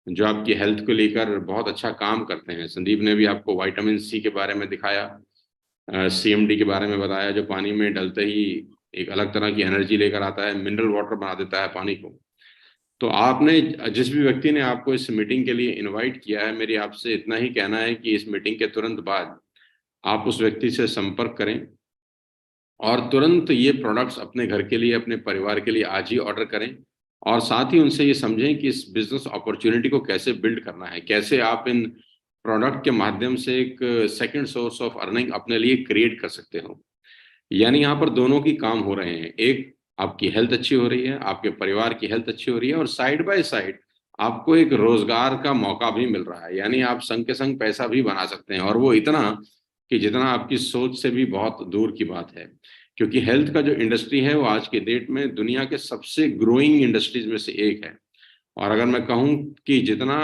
जो आपकी हेल्थ को लेकर बहुत अच्छा काम करते हैं। संदीप ने भी आपको विटामिन सी के बारे में दिखाया, CMD के बारे में बताया, जो पानी में डलते ही एक अलग तरह की एनर्जी लेकर आता है, मिनरल वाटर बना देता है पानी को। तो आपने, जिस भी व्यक्ति ने आपको इस मीटिंग के लिए इनवाइट किया है, मेरी आपसे इतना ही कहना है कि इस मीटिंग के तुरंत बाद आप उस व्यक्ति से संपर्क करें और तुरंत ये प्रोडक्ट्स अपने घर के लिए, अपने परिवार के लिए आज ही ऑर्डर करें, और साथ ही उनसे ये समझें कि इस बिजनेस अपॉर्चुनिटी को कैसे बिल्ड करना है, कैसे आप इन प्रोडक्ट के माध्यम से एक सेकंड सोर्स ऑफ अर्निंग अपने लिए क्रिएट कर सकते हो। यानी यहाँ पर दोनों की काम हो रहे हैं, एक आपकी हेल्थ अच्छी हो रही है, आपके परिवार की हेल्थ अच्छी हो रही है, और साइड बाय साइड आपको एक रोजगार का मौका भी मिल रहा है। यानी आप संग के संग पैसा भी बना सकते हैं, और वो इतना कि जितना आपकी सोच से भी बहुत दूर की बात है। क्योंकि हेल्थ का जो इंडस्ट्री है वो आज के डेट में दुनिया के सबसे ग्रोइंग इंडस्ट्रीज में से एक है। और अगर मैं कहूँ कि जितना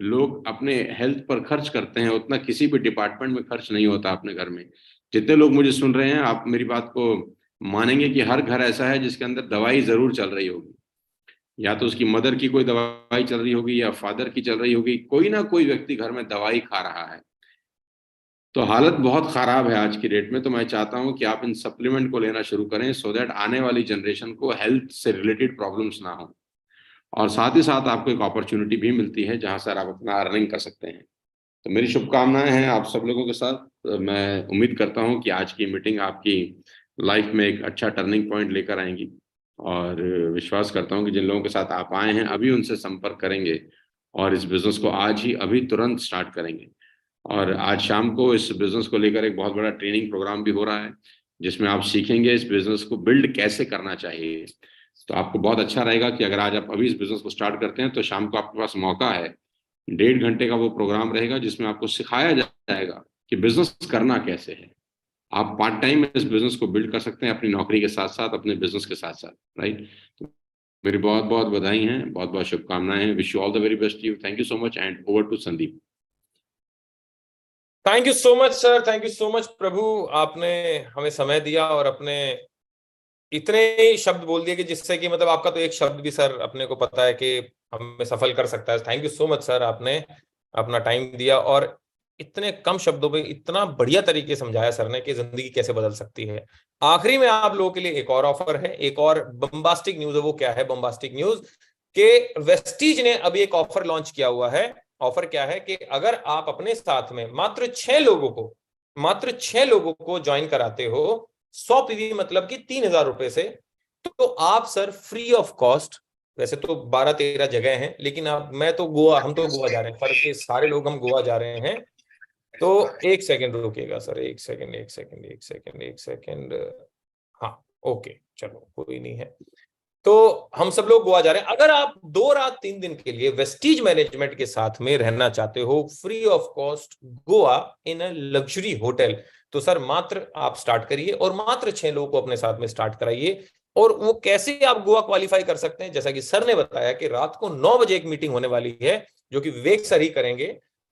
लोग अपने हेल्थ पर खर्च करते हैं उतना किसी भी डिपार्टमेंट में खर्च नहीं होता अपने घर में। जितने लोग मुझे सुन रहे हैं, आप मेरी बात को मानेंगे कि हर घर ऐसा है जिसके अंदर दवाई जरूर चल रही होगी, या तो उसकी मदर की कोई दवाई चल रही होगी या फादर की चल रही होगी, कोई ना कोई व्यक्ति घर में दवाई खा रहा है। तो हालत बहुत खराब है आज की डेट में। तो मैं चाहता हूं कि आप इन सप्लीमेंट को लेना शुरू करें, सो दैट आने वाली जनरेशन को हेल्थ से रिलेटेड प्रॉब्लम्स ना हो, और साथ ही साथ आपको एक अपॉर्चुनिटी भी मिलती है जहां सर आप अपना अर्निंग कर सकते हैं। तो मेरी शुभकामनाएं हैं आप सब लोगों के साथ। मैं उम्मीद करता हूं कि आज की मीटिंग आपकी लाइफ में एक अच्छा टर्निंग पॉइंट लेकर आएंगी, और विश्वास करता हूं कि जिन लोगों के साथ आप आए हैं अभी उनसे संपर्क करेंगे और इस बिजनेस को आज ही अभी तुरंत स्टार्ट करेंगे। और आज शाम को इस बिजनेस को लेकर एक बहुत बड़ा ट्रेनिंग प्रोग्राम भी हो रहा है, जिसमें आप सीखेंगे इस बिजनेस को बिल्ड कैसे करना चाहिए। तो आपको बहुत अच्छा रहेगा कि अगर आज आप अभी इस बिजनेस को स्टार्ट करते हैं तो शाम को आपके पास मौका है, 1.5 घंटे का वो प्रोग्राम रहेगा जिसमें आपको सिखाया जाएगा कि बिजनेस करना कैसे है। आप पार्ट टाइम इस बिजनेस को बिल्ड कर सकते हैं अपनी नौकरी के साथ साथ, अपने बिजनेस के साथ साथ, राइट। तो मेरी बहुत बहुत बधाई हैं, बहुत बहुत शुभकामनाएं हैं। Wish you all the very best you. Thank you so much and over to Sandeep. Thank you so much sir, thank you so much Prabhu, आपने हमें समय दिया और अपने इतने शब्द बोल दिए कि जिससे कि मतलब आपका तो एक शब्द भी सर अपने को पता है कि हमें सफल कर सकता है। Thank you so much sir, आपने अपना टाइम दिया और इतने कम शब्दों में इतना बढ़िया तरीके समझाया सर ने कि जिंदगी कैसे बदल सकती है। आखिरी में आप लोगों के लिए एक और ऑफर है, एक और बम्बास्टिक न्यूज है। वो क्या है बम्बास्टिक न्यूज? कि वेस्टीज ने अभी एक ऑफर लॉन्च किया हुआ है। ऑफर क्या है कि अगर आप अपने साथ में मात्र 6 लोगों को ज्वाइन कराते हो 100 पीवी मतलब कि 3,000 रुपए से, तो आप सर फ्री ऑफ कॉस्ट, वैसे तो 12-13 जगह हैं लेकिन हम तो गोवा जा रहे हैं, फर्क के सारे लोग हम गोवा जा रहे हैं। तो एक सेकंड रुकिएगा सर, एक सेकंड। हाँ ओके, चलो कोई नहीं है। तो हम सब लोग गोवा जा रहे हैं। अगर आप 2 रात 3 दिन के लिए वेस्टीज मैनेजमेंट के साथ में रहना चाहते हो free of cost Goa in a luxury hotel, तो सर मात्र आप स्टार्ट करिए और मात्र 6 लोगों को अपने साथ में स्टार्ट कराइए। और वो कैसे आप गोवा क्वालिफाई कर सकते हैं, जैसा कि सर ने बताया कि रात को 9 बजे एक मीटिंग होने वाली है जो कि विवेक सर ही करेंगे,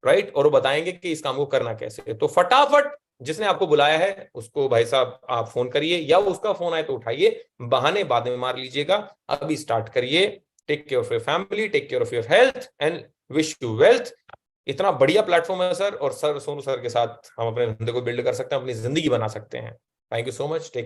राइट, और वो बताएंगे कि इस काम को करना कैसे है। तो फटाफट जिसने आपको बुलाया है उसको भाई साहब आप फोन करिए, या उसका फोन आए तो उठाइए, बहाने बाद में मार लीजिएगा, अभी स्टार्ट करिए। Take care of your family, take care of your health and wish you wealth. इतना बढ़िया प्लेटफॉर्म है सर, और सर सोनू सर के साथ हम अपने धंधे को बिल्ड कर सकते हैं, अपनी जिंदगी बना सकते हैं। Thank you so much. Take